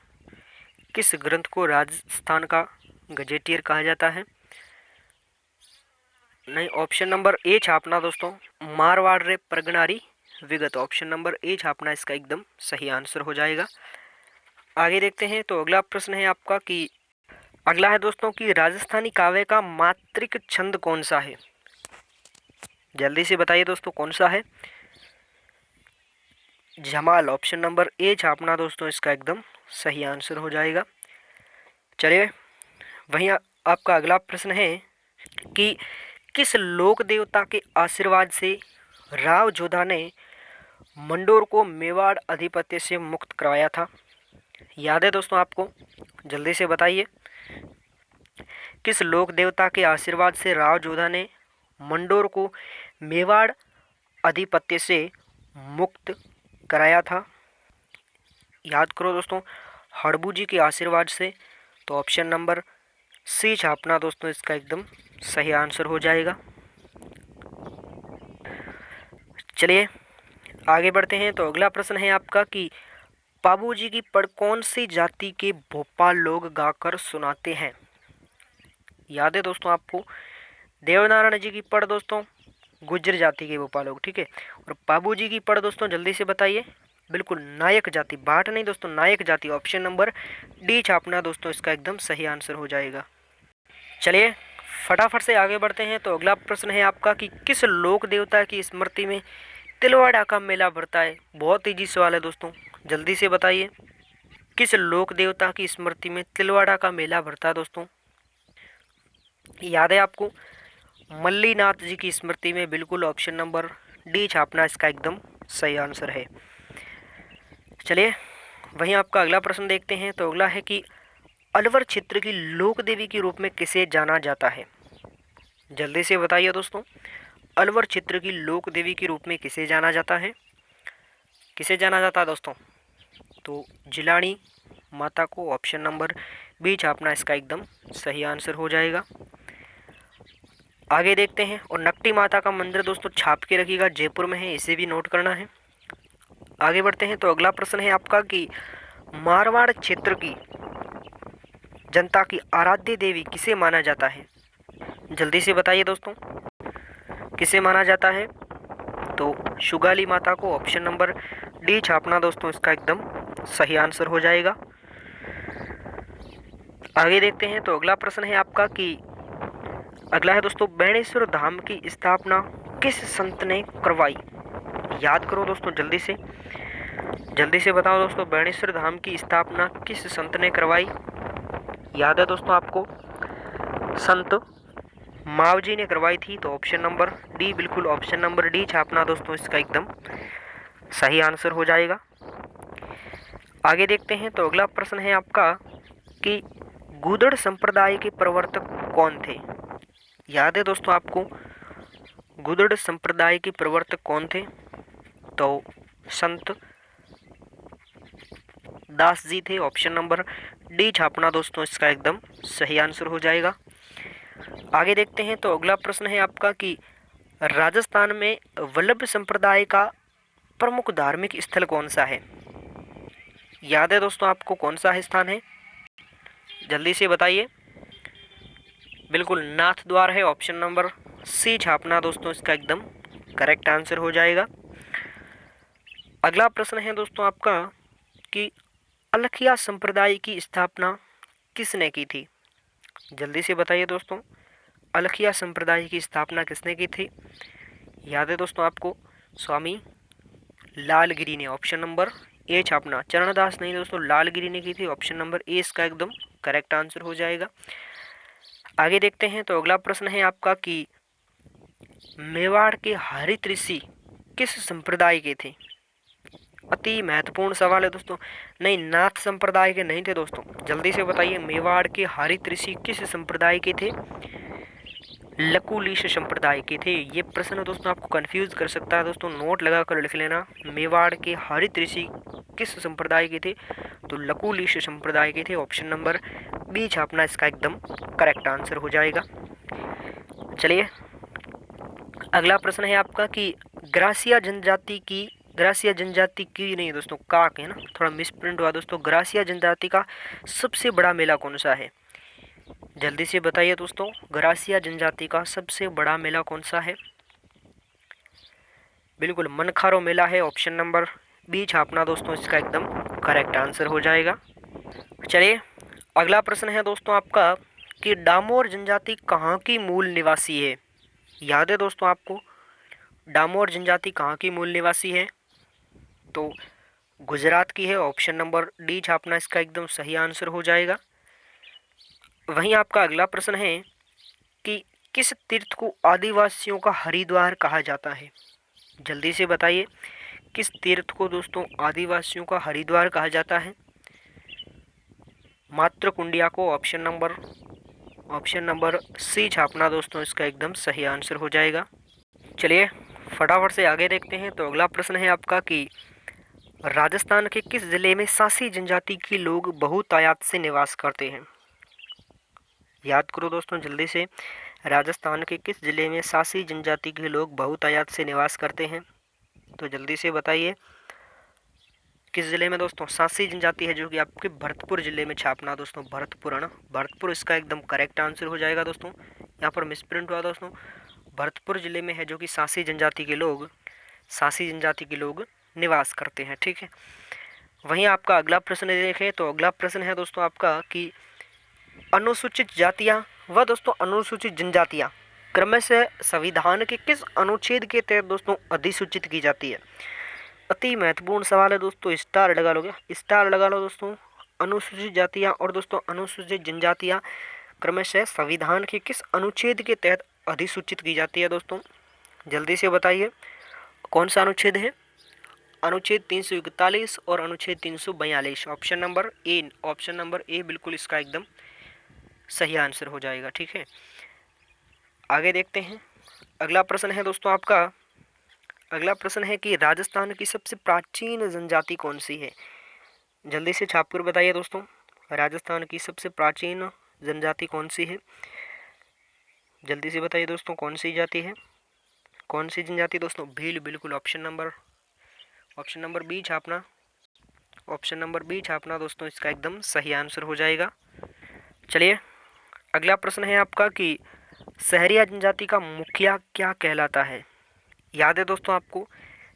किस ग्रंथ को राजस्थान का गजेटियर कहा जाता है? नहीं, ऑप्शन नंबर ए छापना दोस्तों, मारवाड़ रे प्रगनारी विगत, ऑप्शन नंबर ए छापना, इसका एकदम सही आंसर हो जाएगा। आगे देखते हैं। तो अगला प्रश्न है आपका कि अगला है दोस्तों कि राजस्थानी काव्य का मात्रिक छंद कौन सा है? जल्दी से बताइए दोस्तों, कौन सा है? जमाल, ऑप्शन नंबर ए छापना दोस्तों, इसका एकदम सही आंसर हो जाएगा। चलिए वहीं आपका अगला प्रश्न है कि किस लोक देवता के आशीर्वाद से राव जोधा ने मंडोर को मेवाड़ अधिपत्य से मुक्त करवाया था? याद है दोस्तों आपको? जल्दी से बताइए, किस लोक देवता के आशीर्वाद से राव जोधा ने मंडोर को मेवाड़ अधिपत्य से मुक्त कराया था? याद करो दोस्तों, हड़बू जी के आशीर्वाद से। तो ऑप्शन नंबर सी छापना दोस्तों, इसका एकदम सही आंसर हो जाएगा। चलिए आगे बढ़ते हैं। तो अगला प्रश्न है आपका कि बाबूजी की पढ़ कौन सी जाति के भोपाल लोग गाकर सुनाते हैं? याद है दोस्तों आपको? देवनारायण जी की पढ़ दोस्तों गुज्जर जाति के भोपाल लोग, ठीक है। और बाबू जी की पढ़ दोस्तों जल्दी से बताइए। बिल्कुल नायक जाति, भाट नहीं दोस्तों, नायक जाति। ऑप्शन नंबर डी छापना दोस्तों इसका एकदम सही आंसर हो जाएगा। चलिए फटाफट से आगे बढ़ते हैं। तो अगला प्रश्न है आपका कि किस लोक देवता की स्मृति में तिलवाड़ा का मेला भरता है। बहुत इजी सवाल है दोस्तों, जल्दी से बताइए। किस लोक देवता की स्मृति में तिलवाड़ा का मेला भरता है दोस्तों। याद है आपको, मल्लीनाथ जी की स्मृति में। बिल्कुल ऑप्शन नंबर डी छापना इसका एकदम सही आंसर है। चलिए वहीं आपका अगला प्रश्न देखते हैं। तो अगला है कि अलवर क्षेत्र की लोक देवी के रूप में किसे जाना जाता है। जल्दी से बताइए दोस्तों, अलवर क्षेत्र की लोक देवी के रूप में किसे जाना जाता है। किसे जाना जाता है दोस्तों। तो जिलानी माता को ऑप्शन नंबर बी छापना इसका एकदम सही आंसर हो जाएगा। आगे देखते हैं। और नकटी माता का मंदिर दोस्तों छाप के रखिएगा, जयपुर में है, इसे भी नोट करना है। आगे बढ़ते हैं। तो अगला प्रश्न है आपका कि मारवाड़ क्षेत्र की जनता की आराध्य देवी किसे माना जाता है। जल्दी से बताइए दोस्तों, किसे माना जाता है। तो शुगाली माता को ऑप्शन नंबर डी छापना दोस्तों इसका एकदम सही आंसर हो जाएगा। आगे देखते हैं। तो अगला प्रश्न है आपका कि अगला है दोस्तों, बेणेश्वर धाम की स्थापना किस संत ने करवाई। याद करो दोस्तों जल्दी से बताओ दोस्तों, बेणेश्वर धाम की स्थापना किस संत ने करवाई। याद है दोस्तों आपको, संत मावजी ने करवाई थी। तो ऑप्शन नंबर डी, बिल्कुल ऑप्शन नंबर डी छापना दोस्तों इसका एकदम सही आंसर हो जाएगा। आगे देखते हैं। तो अगला प्रश्न है आपका कि गूदड़ संप्रदाय के प्रवर्तक कौन थे। याद है दोस्तों आपको, गूदड़ संप्रदाय के प्रवर्तक कौन थे। तो संत दास जी थे। ऑप्शन नंबर डी छापना दोस्तों इसका एकदम सही आंसर हो जाएगा। आगे देखते हैं। तो अगला प्रश्न है आपका कि राजस्थान में वल्लभ संप्रदाय का प्रमुख धार्मिक स्थल कौन सा है। याद है दोस्तों आपको, कौन सा स्थान है, जल्दी से बताइए। बिल्कुल नाथ द्वार है। ऑप्शन नंबर सी छापना दोस्तों इसका एकदम करेक्ट आंसर हो जाएगा। अगला प्रश्न है दोस्तों आपका कि अलखिया संप्रदाय की स्थापना किसने की थी। जल्दी से बताइए दोस्तों, अलखिया संप्रदाय की स्थापना किसने की थी। याद है दोस्तों आपको, स्वामी लालगिरी ने। ऑप्शन नंबर ए छापना, चरणदास नहीं दोस्तों, लालगिरी ने की थी। ऑप्शन नंबर ए इसका एकदम करेक्ट आंसर हो जाएगा। आगे देखते हैं। तो अगला प्रश्न है आपका कि मेवाड़ के हरित ऋषि किस संप्रदाय के थे। अति महत्वपूर्ण सवाल है दोस्तों। नहीं, नाथ संप्रदाय के नहीं थे दोस्तों, जल्दी से बताइए। मेवाड़ के हरित ऋषि किस संप्रदाय के थे। लकुलिश संप्रदाय के थे। ये प्रश्न दोस्तों आपको कंफ्यूज कर सकता है दोस्तों, नोट लगा कर लिख लेना। मेवाड़ के हरित ऋषि किस संप्रदाय के थे। तो लकुलिश संप्रदाय के थे। ऑप्शन नंबर बी छापना इसका एकदम करेक्ट आंसर हो जाएगा। चलिए अगला प्रश्न है आपका कि ग्रासिया जनजाति की नहीं दोस्तों, काक है ना, थोड़ा मिसप्रिंट हुआ दोस्तों। ग्रासिया जनजाति का सबसे बड़ा मेला कौन सा है। जल्दी से बताइए दोस्तों, ग्रासिया जनजाति का सबसे बड़ा मेला कौन सा है। बिल्कुल मनखारो मेला है। ऑप्शन नंबर बी छापना दोस्तों इसका एकदम करेक्ट आंसर हो जाएगा। चलिए अगला प्रश्न है दोस्तों आपका कि डामोर जनजाति कहाँ की मूल निवासी है। याद है दोस्तों आपको, डामोर जनजाति कहाँ की मूल निवासी है। तो गुजरात की है। ऑप्शन नंबर डी छापना इसका एकदम सही आंसर हो जाएगा। वहीं आपका अगला प्रश्न है कि किस तीर्थ को आदिवासियों का हरिद्वार कहा जाता है। जल्दी से बताइए, किस तीर्थ को दोस्तों आदिवासियों का हरिद्वार कहा जाता है। मातृकुंडिया को ऑप्शन नंबर सी छापना दोस्तों इसका एकदम सही आंसर हो जाएगा। चलिए फटाफट से आगे देखते हैं। तो अगला प्रश्न है आपका कि राजस्थान के किस जिले में सांसी जनजाति के लोग बहुतायत से निवास करते हैं। याद करो दोस्तों जल्दी से, राजस्थान के किस जिले में सांसी जनजाति के लोग बहुतायत से निवास करते हैं। तो जल्दी से बताइए किस जिले में दोस्तों सांसी जनजाति है, जो कि आपके भरतपुर जिले में छापना दोस्तों। भरतपुर है ना, भरतपुर इसका एकदम करेक्ट आंसर हो जाएगा दोस्तों। यहाँ पर मिसप्रिंट हुआ दोस्तों, भरतपुर जिले में है जो कि सांसी जनजाति के लोग निवास करते हैं। ठीक है, वहीं आपका अगला प्रश्न देखें तो अगला प्रश्न है दोस्तों आपका कि अनुसूचित जातियां व दोस्तों अनुसूचित जनजातियां क्रमशः संविधान के किस अनुच्छेद के तहत दोस्तों अधिसूचित की जाती है। अति महत्वपूर्ण सवाल है दोस्तों, स्टार लगा लो, क्या स्टार लगा लो दोस्तों। अनुसूचित जातियां और दोस्तों अनुसूचित जनजातियां क्रमशः संविधान के किस अनुच्छेद के तहत अधिसूचित की जाती है दोस्तों, जल्दी से बताइए कौन सा अनुच्छेद है। अनुच्छेद 341 और अनुच्छेद 342। ऑप्शन नंबर ए बिल्कुल इसका एकदम सही आंसर हो जाएगा। ठीक है, आगे देखते हैं। अगला प्रश्न है दोस्तों आपका, अगला प्रश्न है कि राजस्थान की सबसे प्राचीन जनजाति कौन सी है। जल्दी से छाप कर बताइए दोस्तों, राजस्थान की सबसे प्राचीन जनजाति कौन सी है। जल्दी से बताइए दोस्तों कौन सी जाति है, कौन सी जनजाति दोस्तों। भील, बिल्कुल ऑप्शन नंबर बी छापना, ऑप्शन नंबर बी छापना दोस्तों, इसका एकदम सही आंसर हो जाएगा। चलिए अगला प्रश्न है आपका कि सहरिया जनजाति का मुखिया क्या कहलाता है। याद है दोस्तों आपको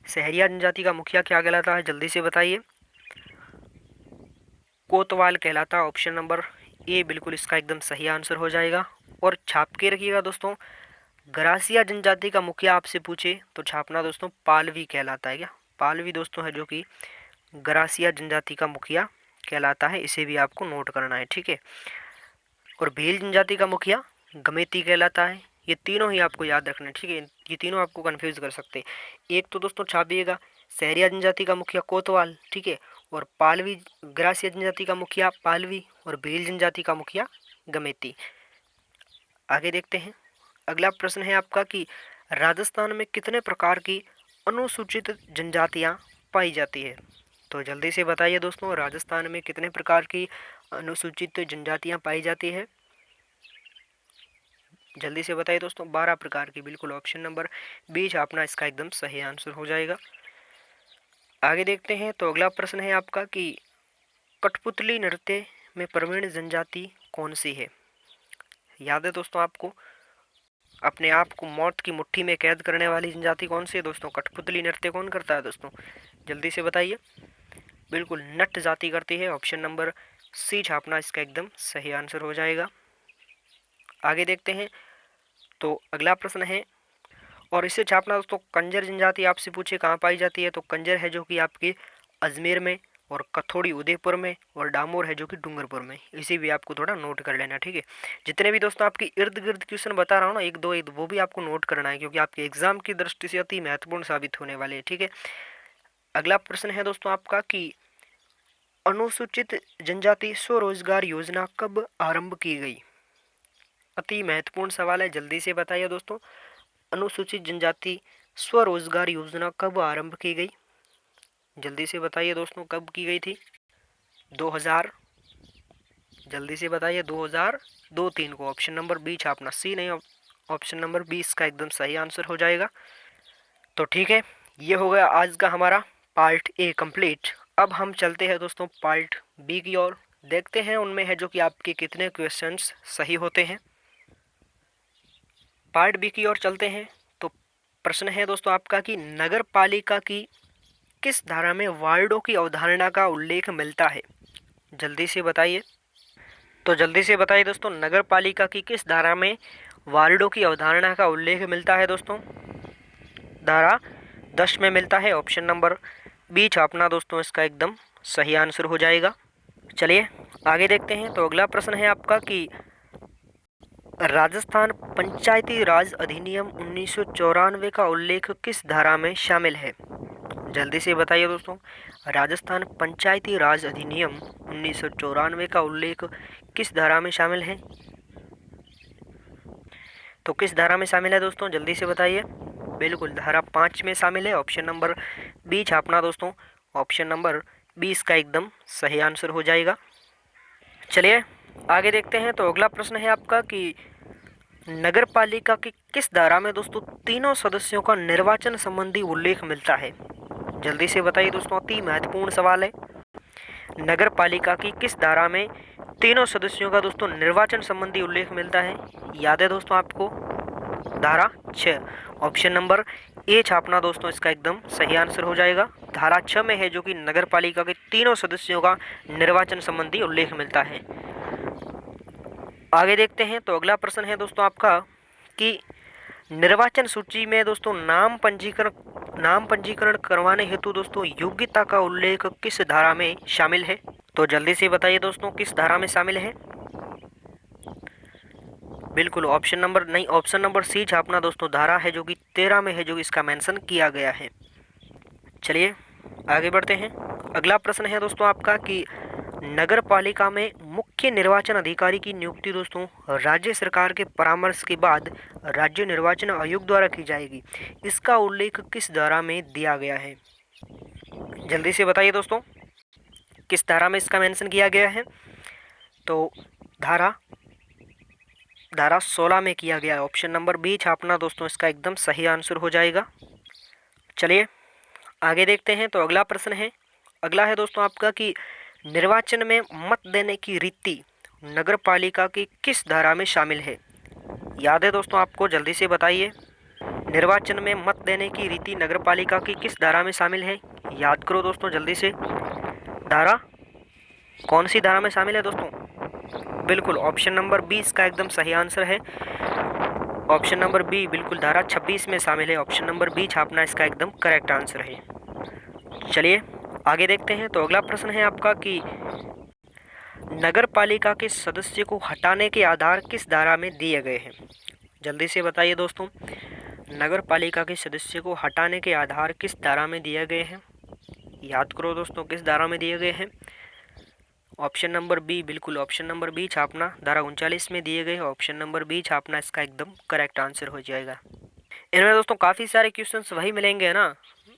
सहरिया जनजाति का मुखिया क्या कहलाता है, जल्दी से बताइए। कोतवाल कहलाता है। ऑप्शन नंबर ए बिल्कुल इसका एकदम सही आंसर हो जाएगा। और छाप के रखिएगा दोस्तों, गरासिया जनजाति का मुखिया आपसे पूछे तो छापना दोस्तों पालवी कहलाता है। क्या पालवी दोस्तों है जो कि गरासिया जनजाति का मुखिया कहलाता है, इसे भी आपको नोट करना है। ठीक है, और भील जनजाति का मुखिया गमेती कहलाता है। ये तीनों ही आपको याद रखना है। ठीक है, ये तीनों आपको कंफ्यूज कर सकते हैं। एक तो दोस्तों छापिएगा सहरिया जनजाति का मुखिया कोतवाल, ठीक है, और पालवी ग्रासिया जनजाति का मुखिया पालवी और भील जनजाति का मुखिया गमेती। आगे देखते हैं। अगला प्रश्न है आपका कि राजस्थान में कितने प्रकार की अनुसूचित जनजातियां पाई जाती है। तो जल्दी से बताइए दोस्तों, राजस्थान में कितने प्रकार की अनुसूचित जनजातियां पाई जाती है। जल्दी से बताइए दोस्तों, 12 प्रकार की, बिल्कुल ऑप्शन नंबर बी छापना, इसका एकदम सही आंसर हो जाएगा। आगे देखते हैं। तो अगला प्रश्न है आपका कि कठपुतली नृत्य में प्रवीण जनजाति कौन सी है। याद है दोस्तों आपको अपने आप को मौत की मुट्ठी में कैद करने वाली जनजाति कौन सी है दोस्तों। कठपुतली नृत्य कौन करता है दोस्तों, जल्दी से बताइए। बिल्कुल नट जाति करती है। ऑप्शन नंबर सी छापना, इसका एकदम सही आंसर हो जाएगा। आगे देखते हैं। तो अगला प्रश्न है और इसे छापना दोस्तों, कंजर जनजाति आपसे पूछे कहाँ पाई जाती है। तो कंजर है जो कि आपके अजमेर में, और कथोड़ी उदयपुर में, और डामोर है जो कि डूंगरपुर में। इसी भी आपको थोड़ा नोट कर लेना। ठीक है, जितने भी दोस्तों आपकी इर्द गिर्द क्वेश्चन बता रहा हूँ ना, एक दो वो भी आपको नोट करना है, क्योंकि आपके एग्जाम की दृष्टि से अति महत्वपूर्ण साबित होने वाले हैं। ठीक है, अगला प्रश्न है दोस्तों आपका कि अनुसूचित जनजाति स्वरोजगार योजना कब आरंभ की गई। अति महत्वपूर्ण सवाल है, जल्दी से बताइए दोस्तों, अनुसूचित जनजाति स्वरोजगार योजना कब आरंभ की गई। जल्दी से बताइए दोस्तों, कब की गई थी। 2000, जल्दी से बताइए 2002-3 को। ऑप्शन नंबर बी छापना, सी नहीं, ऑप्शन नंबर बी इसका एकदम सही आंसर हो जाएगा। तो ठीक है, ये हो गया आज का हमारा पार्ट ए कंप्लीट। अब हम चलते हैं दोस्तों पार्ट बी की ओर, देखते हैं उनमें है जो कि आपके कितने क्वेश्चंस सही होते हैं। पार्ट बी की ओर चलते हैं। तो प्रश्न है दोस्तों आपका कि नगर पालिका की किस धारा में वार्डों की अवधारणा का उल्लेख मिलता है। जल्दी से बताइए। तो जल्दी से बताइए दोस्तों, नगर पालिका की किस धारा में वार्डों की अवधारणा का उल्लेख मिलता है दोस्तों। धारा 10 में मिलता है। ऑप्शन नंबर बी छापना दोस्तों, इसका एकदम सही आंसर हो जाएगा। चलिए आगे देखते हैं। तो अगला प्रश्न है आपका कि राजस्थान पंचायती राज अधिनियम 1994 का उल्लेख किस धारा में शामिल है। जल्दी से बताइए दोस्तों, राजस्थान पंचायती राज अधिनियम 1994 का उल्लेख किस धारा में शामिल है। तो किस धारा में शामिल है दोस्तों, जल्दी से बताइए। बिल्कुल धारा 5 में शामिल है। ऑप्शन नंबर बी छापना दोस्तों, ऑप्शन नंबर बी इसका एकदम सही आंसर हो जाएगा। चलिए आगे देखते हैं। तो अगला प्रश्न है आपका कि नगर पालिका की किस धारा में दोस्तों तीनों सदस्यों का निर्वाचन संबंधी उल्लेख मिलता है। जल्दी से बताइए दोस्तों, अति महत्वपूर्ण सवाल है। नगर पालिका की किस धारा में तीनों सदस्यों का दोस्तों निर्वाचन संबंधी उल्लेख मिलता है? याद है दोस्तों आपको? धारा 6। ऑप्शन नंबर ए छापना दोस्तों इसका एकदम सही आंसर हो जाएगा। धारा 6 में है जो कि नगर पालिका के तीनों सदस्यों का निर्वाचन संबंधी उल्लेख मिलता है। आगे देखते हैं। तो अगला प्रश्न है दोस्तों आपका कि निर्वाचन सूची में दोस्तों नाम पंजीकरण करवाने हेतु दोस्तों योग्यता का उल्लेख किस धारा में शामिल है? तो जल्दी से बताइए दोस्तों किस धारा में शामिल है? बिल्कुल ऑप्शन नंबर सी छापना दोस्तों धारा है जो कि 13 में है जो इसका मेंशन किया गया है। चलिए आगे बढ़ते हैं। अगला प्रश्न है दोस्तों आपका कि नगर पालिका में मुख्य निर्वाचन अधिकारी की नियुक्ति दोस्तों राज्य सरकार के परामर्श के बाद राज्य निर्वाचन आयोग द्वारा की जाएगी। इसका उल्लेख किस धारा में दिया गया है? जल्दी से बताइए दोस्तों किस धारा में इसका मेंशन किया गया है? तो धारा 16 में किया गया है। ऑप्शन नंबर बी छापना दोस्तों इसका एकदम सही आंसर हो जाएगा। चलिए आगे देखते हैं। तो अगला है दोस्तों आपका कि निर्वाचन में मत देने की रीति नगर पालिका की किस धारा में शामिल है? याद है दोस्तों आपको? जल्दी से बताइए। निर्वाचन में मत देने की रीति नगर पालिका की किस धारा में शामिल है? याद करो दोस्तों जल्दी से। धारा कौन सी धारा में शामिल है दोस्तों? बिल्कुल ऑप्शन नंबर बी इसका एकदम सही आंसर है। ऑप्शन नंबर बी बिल्कुल धारा 26 में शामिल है। ऑप्शन नंबर बी छापना इसका एकदम करेक्ट आंसर है। चलिए आगे देखते हैं। तो अगला प्रश्न है आपका कि नगर पालिका के सदस्य को हटाने के आधार किस धारा में दिए गए हैं? जल्दी से बताइए दोस्तों नगर पालिका के सदस्य को हटाने के आधार किस धारा में दिए गए हैं? याद करो दोस्तों किस धारा में दिए गए हैं? ऑप्शन नंबर बी बिल्कुल ऑप्शन नंबर बी छापना धारा 39 में दिए गए। ऑप्शन नंबर बी छापना इसका एकदम करेक्ट आंसर हो जाएगा। इनमें दोस्तों काफ़ी सारे क्वेश्चंस वही मिलेंगे ना।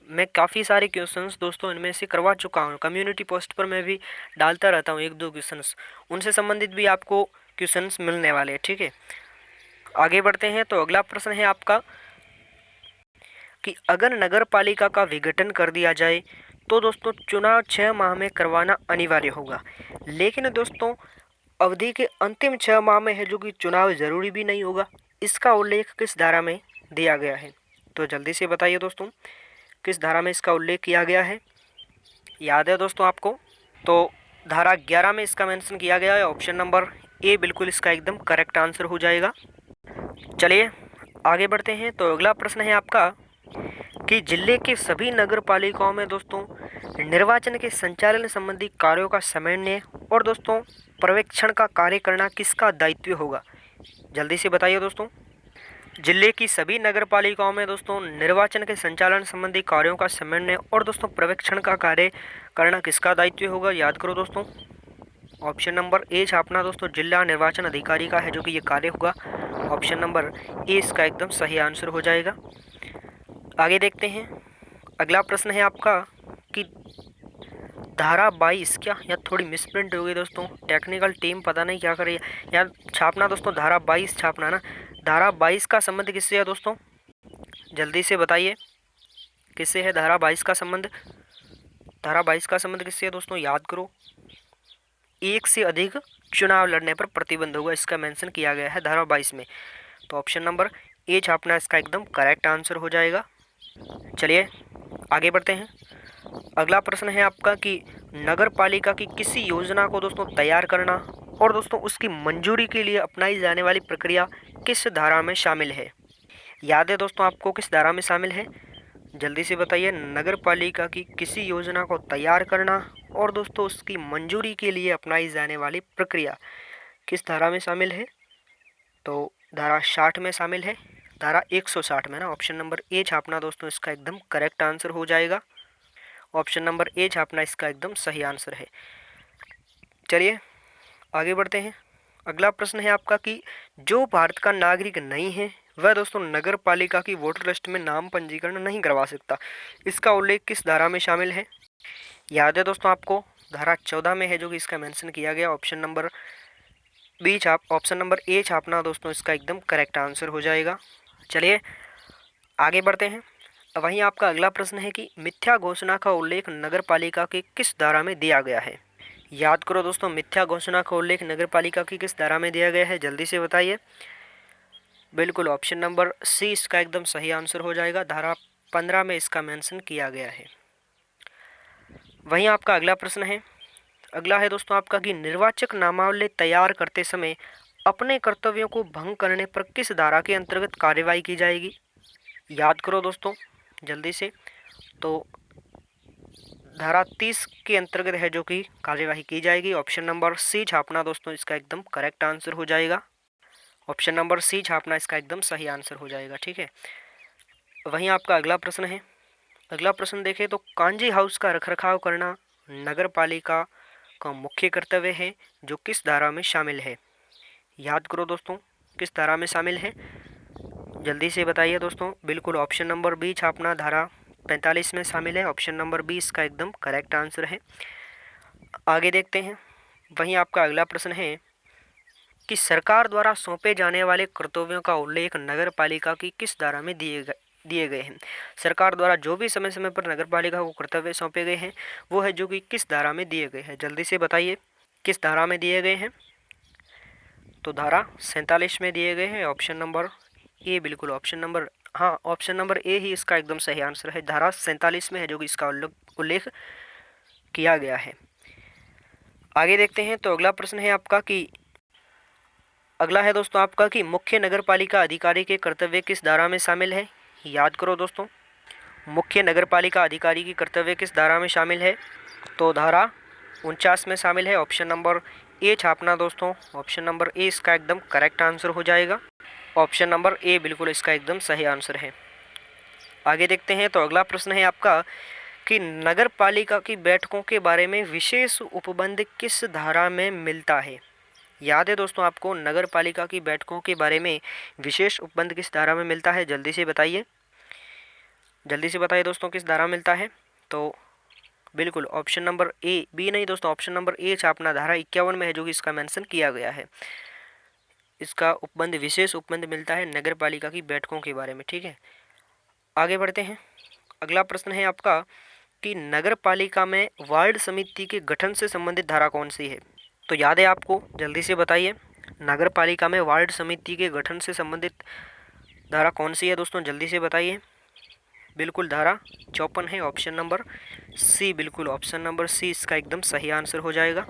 मैं काफ़ी सारे क्वेश्चंस दोस्तों इनमें से करवा चुका हूँ। कम्युनिटी पोस्ट पर मैं भी डालता रहता हूँ 1-2 क्वेश्चंस, उनसे संबंधित भी आपको क्वेश्चंस मिलने वाले हैं। ठीक है आगे बढ़ते हैं। तो अगला प्रश्न है आपका कि अगर नगर पालिका का विघटन कर दिया जाए तो दोस्तों चुनाव 6 माह में करवाना अनिवार्य होगा, लेकिन दोस्तों अवधि के अंतिम 6 माह में है जो कि चुनाव ज़रूरी भी नहीं होगा। इसका उल्लेख किस धारा में दिया गया है? तो जल्दी से बताइए दोस्तों किस धारा में इसका उल्लेख किया गया है? याद है दोस्तों आपको? तो धारा 11 में इसका मेंशन किया गया है। ऑप्शन नंबर ए बिल्कुल इसका एकदम करेक्ट आंसर हो जाएगा। चलिए आगे बढ़ते हैं। तो अगला प्रश्न है आपका कि जिले के सभी नगर पालिकाओं में दोस्तों निर्वाचन के संचालन संबंधी कार्यों का समन्वय और दोस्तों पर्यवेक्षण का कार्य करना किसका दायित्व होगा? जल्दी से बताइए दोस्तों जिले की सभी नगर पालिकाओं में दोस्तों निर्वाचन के संचालन संबंधी कार्यों का समन्वय और दोस्तों पर्यवेक्षण का कार्य करना किसका दायित्व होगा? याद करो दोस्तों। ऑप्शन नंबर ए छापना दोस्तों जिला निर्वाचन अधिकारी का है जो कि ये कार्य होगा। ऑप्शन नंबर ए इसका एकदम सही आंसर हो जाएगा। आगे देखते हैं। अगला प्रश्न है आपका कि धारा 22 क्या या थोड़ी मिसप्रिंट हो गई दोस्तों, टेक्निकल टीम पता नहीं क्या करे यार। छापना दोस्तों धारा 22 छापना ना। धारा 22 का संबंध किससे है दोस्तों? जल्दी से बताइए किससे है धारा 22 का संबंध? धारा 22 का संबंध किससे है दोस्तों? याद करो। एक से अधिक चुनाव लड़ने पर प्रतिबंध होगा, इसका मेंशन किया गया है धारा 22 में। तो ऑप्शन नंबर ए छापना इसका एकदम करेक्ट आंसर हो जाएगा। चलिए आगे बढ़ते हैं। अगला प्रश्न है आपका कि नगर पालिका की किसी योजना को दोस्तों तैयार करना और दोस्तों उसकी मंजूरी के लिए अपनाई जाने वाली प्रक्रिया किस धारा में शामिल है? याद है दोस्तों आपको किस धारा में शामिल है? जल्दी से बताइए। नगर पालिका की किसी योजना को तैयार करना और दोस्तों उसकी मंजूरी के लिए अपनाई जाने वाली प्रक्रिया किस धारा में शामिल है? तो धारा 60 में शामिल है। धारा 160 में ना। ऑप्शन नंबर ए छापना दोस्तों इसका एकदम करेक्ट आंसर हो जाएगा। ऑप्शन नंबर ए छापना इसका एकदम सही आंसर है। चलिए आगे बढ़ते हैं। अगला प्रश्न है आपका कि जो भारत का नागरिक नहीं है वह दोस्तों नगर पालिका की वोटर लिस्ट में नाम पंजीकरण नहीं करवा सकता, इसका उल्लेख किस धारा में शामिल है? याद है दोस्तों आपको? धारा 14 में है जो कि इसका मेंशन किया गया। ऑप्शन नंबर ए छापना दोस्तों इसका एकदम करेक्ट आंसर हो जाएगा। चलिए आगे बढ़ते हैं। वहीं आपका अगला प्रश्न है कि मिथ्या घोषणा का उल्लेख नगर पालिका के किस धारा में दिया गया है? याद करो दोस्तों, मिथ्या घोषणा का उल्लेख नगर पालिका की किस धारा में दिया गया है, जल्दी से बताइए। बिल्कुल ऑप्शन नंबर सी इसका एकदम सही आंसर हो जाएगा। धारा 15 में इसका मेंशन किया गया है। वहीं आपका अगला प्रश्न है, अगला है दोस्तों आपका कि निर्वाचक नामावली तैयार करते समय अपने कर्तव्यों को भंग करने पर किस धारा के अंतर्गत कार्रवाई की जाएगी। याद करो दोस्तों जल्दी से। तो धारा 30 के अंतर्गत है जो कि कार्यवाही की जाएगी। ऑप्शन नंबर सी छापना दोस्तों इसका एकदम करेक्ट आंसर हो जाएगा। ऑप्शन नंबर सी छापना इसका एकदम सही आंसर हो जाएगा। ठीक है। वहीं आपका अगला प्रश्न है, अगला प्रश्न देखें तो कांजी हाउस का रखरखाव करना नगर पालिका का मुख्य कर्तव्य है जो किस धारा में शामिल है। याद करो दोस्तों, किस धारा में शामिल है, जल्दी से बताइए दोस्तों। बिल्कुल ऑप्शन नंबर बी छापना धारा 45 में शामिल है। ऑप्शन नंबर बी इसका एकदम करेक्ट आंसर है। आगे देखते हैं। वहीं आपका अगला प्रश्न है कि सरकार द्वारा सौंपे जाने वाले कर्तव्यों का उल्लेख नगर पालिका की किस धारा में दिए गए हैं। सरकार द्वारा जो भी समय समय पर नगर पालिका को कर्तव्य सौंपे गए हैं वो है जो कि किस धारा में दिए गए हैं, जल्दी से बताइए किस धारा में दिए गए हैं। तो धारा 47 में दिए गए हैं। ऑप्शन नंबर ए, बिल्कुल ऑप्शन नंबर, हाँ ऑप्शन नंबर ए ही इसका एकदम सही आंसर है। धारा 47 में है जो कि इसका उल्लेख किया गया है। आगे देखते हैं। तो अगला प्रश्न है आपका कि अगला है दोस्तों आपका कि मुख्य नगर पालिका अधिकारी के कर्तव्य किस धारा में शामिल है। याद करो दोस्तों, मुख्य नगर पालिका अधिकारी की कर्तव्य किस धारा में शामिल है। तो धारा 49 में शामिल है। ऑप्शन नंबर ए छापना दोस्तों। ऑप्शन नंबर ए इसका एकदम करेक्ट आंसर हो जाएगा। ऑप्शन नंबर ए बिल्कुल इसका एकदम सही आंसर है। आगे देखते हैं। तो अगला प्रश्न है आपका कि नगर पालिका की बैठकों के बारे में विशेष उपबंध किस धारा में मिलता है। याद है दोस्तों आपको, नगर पालिका की बैठकों के बारे में विशेष उपबंध किस धारा में मिलता है, जल्दी से बताइए। जल्दी से बताइए दोस्तों किस धारा मिलता है। तो बिल्कुल ऑप्शन नंबर ए, बी नहीं दोस्तों, ऑप्शन नंबर ए छापना धारा 51 में है जो कि इसका मेंशन किया गया है। इसका उपबंध, विशेष उपबंध मिलता है नगर पालिका की बैठकों के बारे में। ठीक है, आगे बढ़ते हैं। अगला प्रश्न है आपका कि नगर पालिका में वार्ड समिति के गठन से संबंधित धारा कौन सी है। तो याद है आपको, जल्दी से बताइए। नगर पालिका में वार्ड समिति के गठन से संबंधित धारा कौन सी है दोस्तों, जल्दी से बताइए। बिल्कुल धारा 54 है। ऑप्शन नंबर सी, बिल्कुल ऑप्शन नंबर सी इसका एकदम सही आंसर हो जाएगा।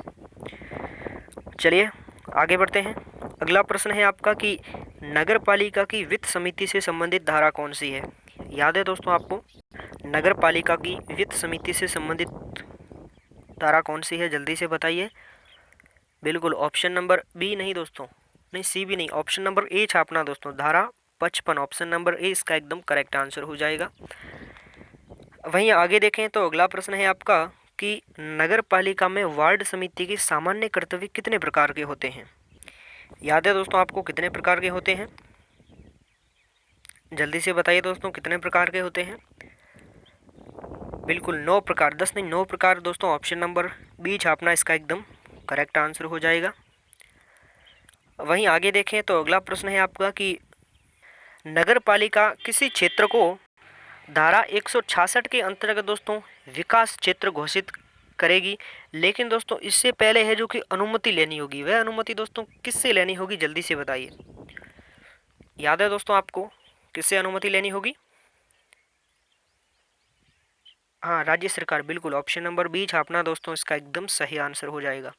चलिए आगे बढ़ते हैं। अगला प्रश्न है आपका कि नगर पालिका की वित्त समिति से संबंधित धारा कौन सी है। याद है दोस्तों आपको, नगर पालिका की वित्त समिति से संबंधित धारा कौन सी है, जल्दी से बताइए। बिल्कुल ऑप्शन नंबर बी नहीं दोस्तों, नहीं सी भी नहीं, ऑप्शन नंबर ए छापना दोस्तों। धारा 55, ऑप्शन नंबर ए इसका एकदम करेक्ट आंसर हो जाएगा। वहीं आगे देखें तो अगला प्रश्न है आपका कि नगर पालिका में वार्ड समिति के सामान्य कर्तव्य कितने प्रकार के होते हैं। याद है दोस्तों आपको कितने प्रकार के होते हैं, जल्दी से बताइए दोस्तों कितने प्रकार के होते हैं। बिल्कुल 9 प्रकार, 10 नहीं 9 प्रकार दोस्तों। ऑप्शन नंबर बी छापना इसका एकदम करेक्ट आंसर हो जाएगा। वहीं आगे देखें तो अगला प्रश्न है आपका कि नगर पालिका किसी क्षेत्र को धारा 166 के अंतर्गत दोस्तों विकास क्षेत्र घोषित करेगी, लेकिन दोस्तों इससे पहले है जो कि अनुमति लेनी होगी। वह अनुमति दोस्तों किससे लेनी होगी, जल्दी से बताइए। याद है दोस्तों आपको किससे अनुमति लेनी होगी। हाँ राज्य सरकार, बिल्कुल ऑप्शन नंबर बी छापना दोस्तों, इसका एकदम सही आंसर हो जाएगा।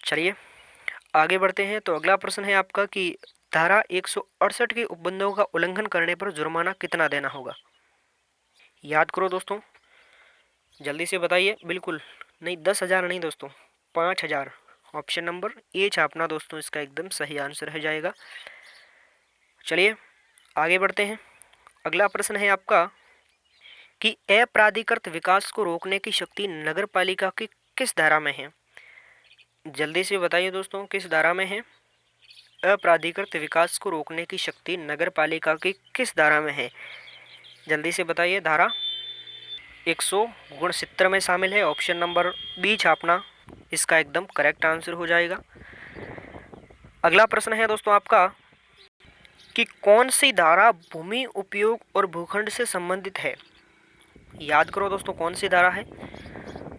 चलिए आगे बढ़ते हैं। तो अगला प्रश्न है आपका कि धारा 168 के उपबंधों का उल्लंघन करने पर जुर्माना कितना देना होगा। याद करो दोस्तों, जल्दी से बताइए। बिल्कुल नहीं 10,000 नहीं दोस्तों, 5,000। ऑप्शन नंबर ए छापना दोस्तों, इसका एकदम सही आंसर हो जाएगा। चलिए आगे बढ़ते हैं। अगला प्रश्न है आपका कि अप्राधिकृत विकास को रोकने की शक्ति नगर पालिका की किस धारा में है। जल्दी से बताइए दोस्तों किस धारा में है। अप्राधिकृत विकास को रोकने की शक्ति नगर पालिका की किस धारा में है, जल्दी से बताइए। धारा 169 में शामिल है। ऑप्शन नंबर बी छापना, इसका एकदम करेक्ट आंसर हो जाएगा। अगला प्रश्न है दोस्तों आपका कि कौन सी धारा भूमि उपयोग और भूखंड से संबंधित है। याद करो दोस्तों कौन सी धारा है।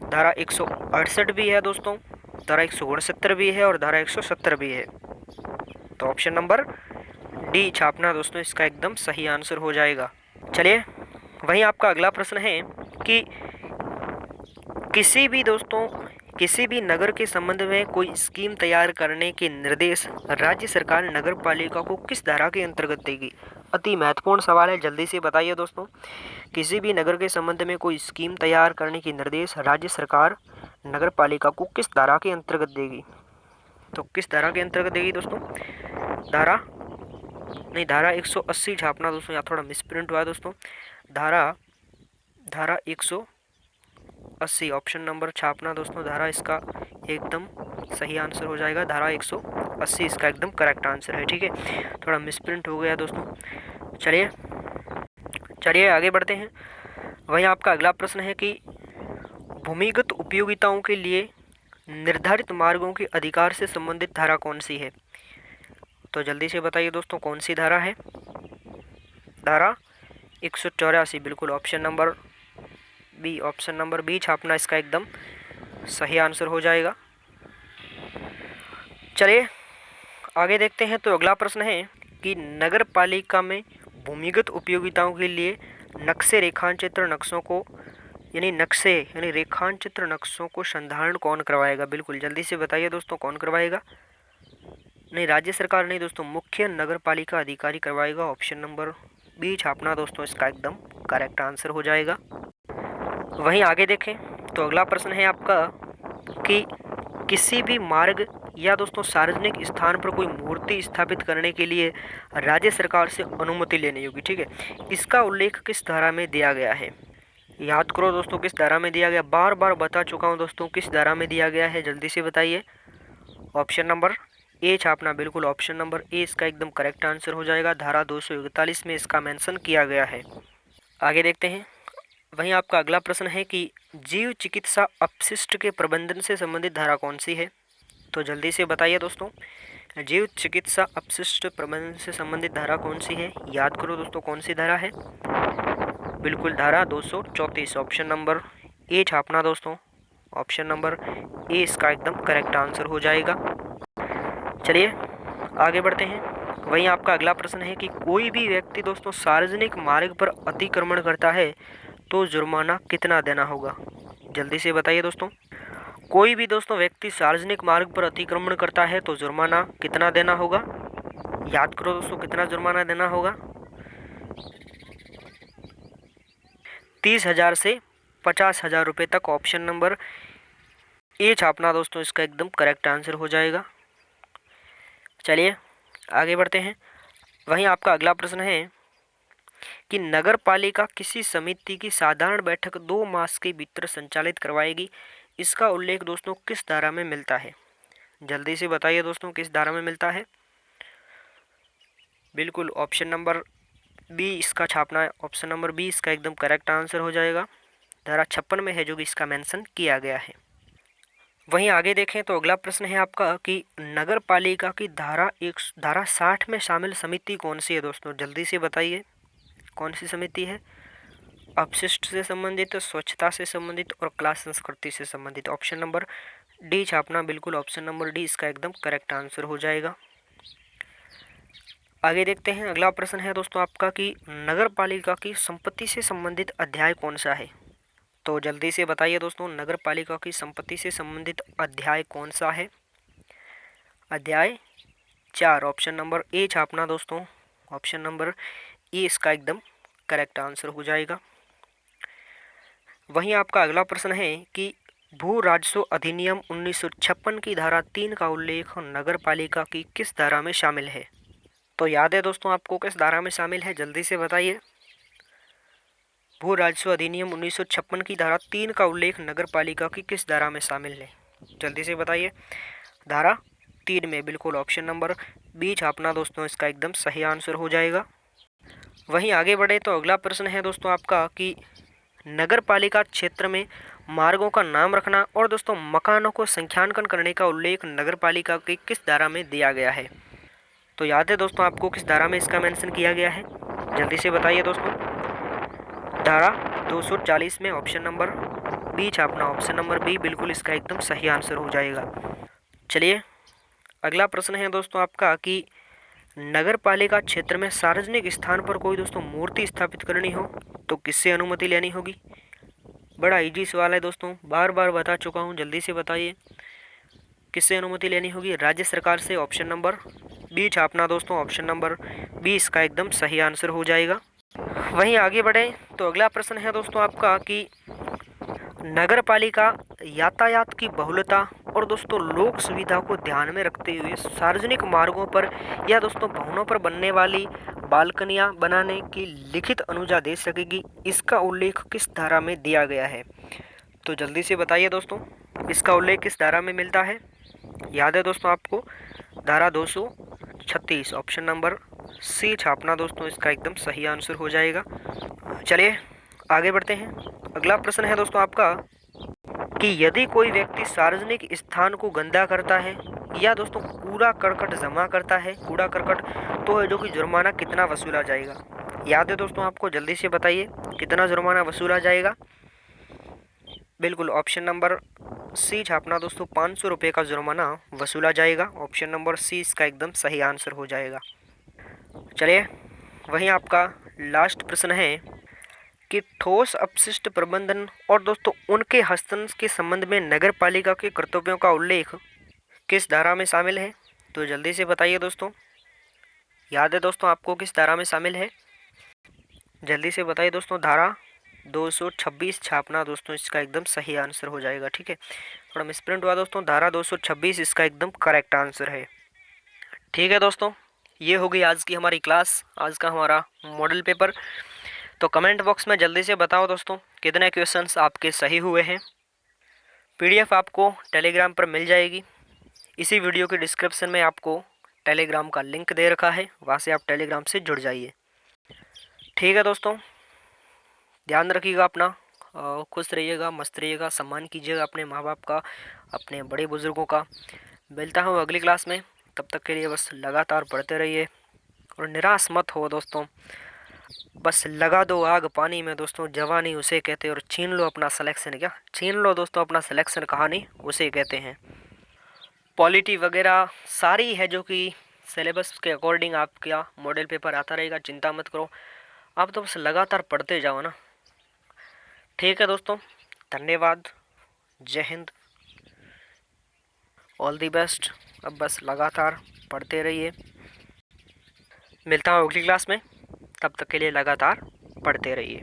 धारा 168 भी है दोस्तों, धारा 169 भी है और धारा 170 भी है। तो ऑप्शन नंबर डी छापना दोस्तों इसका एकदम सही आंसर हो जाएगा। चलिए वहीं आपका अगला प्रश्न है कि किसी भी नगर के संबंध में कोई स्कीम तैयार करने के निर्देश राज्य सरकार नगर पालिका को किस धारा के अंतर्गत देगी। अति महत्वपूर्ण सवाल है, जल्दी से बताइए दोस्तों। किसी भी नगर के संबंध में कोई स्कीम तैयार करने के निर्देश राज्य सरकार नगर पालिका को किस धारा के अंतर्गत देगी। तो किस धारा के अंतर्गत देगी दोस्तों? धारा 180 छापना दोस्तों, यहाँ थोड़ा मिसप्रिंट हुआ है दोस्तों। धारा 180 ऑप्शन नंबर छापना दोस्तों, धारा इसका एकदम सही आंसर हो जाएगा। धारा 180 इसका एकदम करेक्ट आंसर है, ठीक है। थोड़ा मिसप्रिंट हो गया दोस्तों। चलिए आगे बढ़ते हैं। वहीं आपका अगला प्रश्न है कि भूमिगत उपयोगिताओं के लिए निर्धारित मार्गों के अधिकार से संबंधित धारा कौन सी है। तो जल्दी से बताइए दोस्तों कौन सी धारा है। धारा 184 बिल्कुल ऑप्शन नंबर बी छापना इसका एकदम सही आंसर हो जाएगा। चलिए आगे देखते हैं। तो अगला प्रश्न है कि नगर पालिका में भूमिगत उपयोगिताओं के लिए नक्शे रेखांचित्र नक्शों को संधारण कौन करवाएगा। बिल्कुल जल्दी से बताइए दोस्तों कौन करवाएगा। नहीं, राज्य सरकार नहीं दोस्तों, मुख्य नगर पालिका अधिकारी करवाएगा। ऑप्शन नंबर बी छापना दोस्तों इसका एकदम करेक्ट आंसर हो जाएगा। वहीं आगे देखें तो अगला प्रश्न है आपका कि किसी भी मार्ग या दोस्तों सार्वजनिक स्थान पर कोई मूर्ति स्थापित करने के लिए राज्य सरकार से अनुमति लेनी होगी, ठीक है। इसका उल्लेख किस धारा में दिया गया है। याद करो दोस्तों किस धारा में दिया गया, बार बार बता चुका हूं दोस्तों किस धारा में दिया गया है, जल्दी से बताइए। ऑप्शन नंबर ए छापना, बिल्कुल ऑप्शन नंबर ए इसका एकदम करेक्ट आंसर हो जाएगा। धारा 241 में इसका मेंशन किया गया है। आगे देखते हैं। वहीं आपका अगला प्रश्न है कि जीव चिकित्सा अपशिष्ट के प्रबंधन से संबंधित धारा कौन सी है। तो जल्दी से बताइए दोस्तों, जीव चिकित्सा अपशिष्ट प्रबंधन से संबंधित धारा कौन सी है। याद करो दोस्तों कौन सी धारा है, बिल्कुल धारा 234 ऑप्शन नंबर ए छापना दोस्तों। ऑप्शन नंबर ए इसका एकदम करेक्ट आंसर हो जाएगा। चलिए आगे बढ़ते हैं। वहीं आपका अगला प्रश्न है कि कोई भी व्यक्ति दोस्तों सार्वजनिक मार्ग पर अतिक्रमण करता है तो जुर्माना कितना देना होगा। जल्दी से बताइए दोस्तों, कोई भी दोस्तों व्यक्ति सार्वजनिक मार्ग पर अतिक्रमण करता है तो जुर्माना कितना देना होगा। याद करो दोस्तों कितना जुर्माना देना होगा। 30,000 से 50,000 रुपये तक। ऑप्शन नंबर ए छापना दोस्तों इसका एकदम करेक्ट आंसर हो जाएगा। चलिए आगे बढ़ते हैं। वहीं आपका अगला प्रश्न है कि नगर पालिका किसी समिति की साधारण बैठक 2 मास के भीतर संचालित करवाएगी। इसका उल्लेख दोस्तों किस धारा में मिलता है। जल्दी से बताइए दोस्तों किस धारा में मिलता है। बिल्कुल ऑप्शन नंबर बी इसका छापना है। ऑप्शन नंबर बी इसका एकदम करेक्ट आंसर हो जाएगा। धारा 56 में है जो कि इसका मेंशन किया गया है। वहीं आगे देखें तो अगला प्रश्न है आपका कि नगर पालिका की धारा 60 में शामिल समिति कौन सी है दोस्तों। जल्दी से बताइए कौन सी समिति है। अपशिष्ट से संबंधित, स्वच्छता से संबंधित और कला संस्कृति से संबंधित। ऑप्शन नंबर डी छापना, बिल्कुल ऑप्शन नंबर डी इसका एकदम करेक्ट आंसर हो जाएगा। आगे देखते हैं। अगला प्रश्न है दोस्तों आपका कि नगर पालिका की संपत्ति से संबंधित अध्याय कौन सा है। तो जल्दी से बताइए दोस्तों नगर पालिका की संपत्ति से संबंधित अध्याय कौन सा है। अध्याय 4 ऑप्शन नंबर ए छापना दोस्तों। ऑप्शन नंबर ए इसका एकदम करेक्ट आंसर हो जाएगा। वहीं आपका अगला प्रश्न है कि भू राजस्व अधिनियम 1956 की धारा 3 का उल्लेख नगर पालिका की किस धारा में शामिल है। तो याद है दोस्तों आपको किस धारा में शामिल है, जल्दी से बताइए। भू राजस्व अधिनियम 1956 की धारा 3 का उल्लेख नगर पालिका की किस धारा में शामिल है। जल्दी से बताइए। धारा 3 में, बिल्कुल ऑप्शन नंबर बी छापना दोस्तों इसका एकदम सही आंसर हो जाएगा। वहीं आगे बढ़े तो अगला प्रश्न है दोस्तों आपका कि नगर पालिका क्षेत्र में मार्गों का नाम रखना और दोस्तों मकानों को संख्यांकन करने का उल्लेख नगर पालिका की किस धारा में दिया गया है। तो याद है दोस्तों आपको किस धारा में इसका मेंशन किया गया है, जल्दी से बताइए दोस्तों। धारा 240 में, ऑप्शन नंबर बी छापना, ऑप्शन नंबर बी बिल्कुल इसका एकदम सही आंसर हो जाएगा। चलिए अगला प्रश्न है दोस्तों आपका कि नगर पालिका क्षेत्र में सार्वजनिक स्थान पर कोई दोस्तों मूर्ति स्थापित करनी हो तो किससे अनुमति लेनी होगी। बड़ा इजी सवाल है दोस्तों, बार बार बता चुका हूँ, जल्दी से बताइए किससे अनुमति लेनी होगी। राज्य सरकार से, ऑप्शन नंबर बी छापना दोस्तों, ऑप्शन नंबर बी इसका एकदम सही आंसर हो जाएगा। वहीं आगे बढ़े तो अगला प्रश्न है दोस्तों आपका कि नगर पालिका यातायात की बहुलता और दोस्तों लोक सुविधा को ध्यान में रखते हुए सार्वजनिक मार्गों पर या दोस्तों भवनों पर बनने वाली बालकनियां बनाने की लिखित अनुज्ञा दे सकेगी, इसका उल्लेख किस धारा में दिया गया है। तो जल्दी से बताइए दोस्तों इसका उल्लेख किस धारा में मिलता है। याद है दोस्तों आपको, धारा 236, ऑप्शन नंबर सी छापना दोस्तों, इसका एकदम सही आंसर हो जाएगा। चलिए आगे बढ़ते हैं। अगला प्रश्न है दोस्तों आपका कि यदि कोई व्यक्ति सार्वजनिक स्थान को गंदा करता है या दोस्तों कूड़ा करकट जमा करता है, कूड़ा करकट, तो है जो कि जुर्माना कितना वसूला जाएगा। याद है दोस्तों आपको, जल्दी से बताइए कितना जुर्माना वसूला जाएगा। बिल्कुल ऑप्शन नंबर सी छापना दोस्तों, 500 रुपये का जुर्माना वसूला जाएगा। ऑप्शन नंबर सी इसका एकदम सही आंसर हो जाएगा। चलिए वहीं आपका लास्ट प्रश्न है कि ठोस अपशिष्ट प्रबंधन और दोस्तों उनके हस्तांतरण के संबंध में नगर पालिका के कर्तव्यों का उल्लेख किस धारा में शामिल है। तो जल्दी से बताइए दोस्तों, याद है दोस्तों आपको किस धारा में शामिल है, जल्दी से बताइए दोस्तों। धारा 226 छापना दोस्तों, इसका एकदम सही आंसर हो जाएगा। ठीक है, थोड़ा मिसप्रिंट हुआ दोस्तों, धारा 226 इसका एकदम करेक्ट आंसर है। ठीक है दोस्तों, ये हो गई आज की हमारी क्लास, आज का हमारा मॉडल पेपर। तो कमेंट बॉक्स में जल्दी से बताओ दोस्तों कितने क्वेश्चंस आपके सही हुए हैं। पीडीएफ आपको टेलीग्राम पर मिल जाएगी। इसी वीडियो के डिस्क्रिप्शन में आपको टेलीग्राम का लिंक दे रखा है, वहाँ से आप टेलीग्राम से जुड़ जाइए। ठीक है दोस्तों, ध्यान रखिएगा अपना, खुश रहिएगा, मस्त रहिएगा, सम्मान कीजिएगा अपने माँ बाप का, अपने बड़े बुजुर्गों का। मिलता हूँ अगली क्लास में, तब तक के लिए बस लगातार पढ़ते रहिए और निराश मत हो दोस्तों। बस लगा दो आग पानी में दोस्तों, जवानी उसे कहते हैं, और छीन लो अपना सिलेक्शन, क्या छीन लो दोस्तों अपना सिलेक्शन, कहानी उसे कहते हैं। पॉलिटी वगैरह सारी है जो कि सिलेबस के अकॉर्डिंग आपका मॉडल पेपर आता रहेगा, चिंता मत करो, आप तो बस लगातार पढ़ते जाओ ना। ठीक है दोस्तों, धन्यवाद, जय हिंद, ऑल दी बेस्ट। अब बस लगातार पढ़ते रहिए। मिलता हूँ अगली क्लास में, तब तक के लिए लगातार पढ़ते रहिए।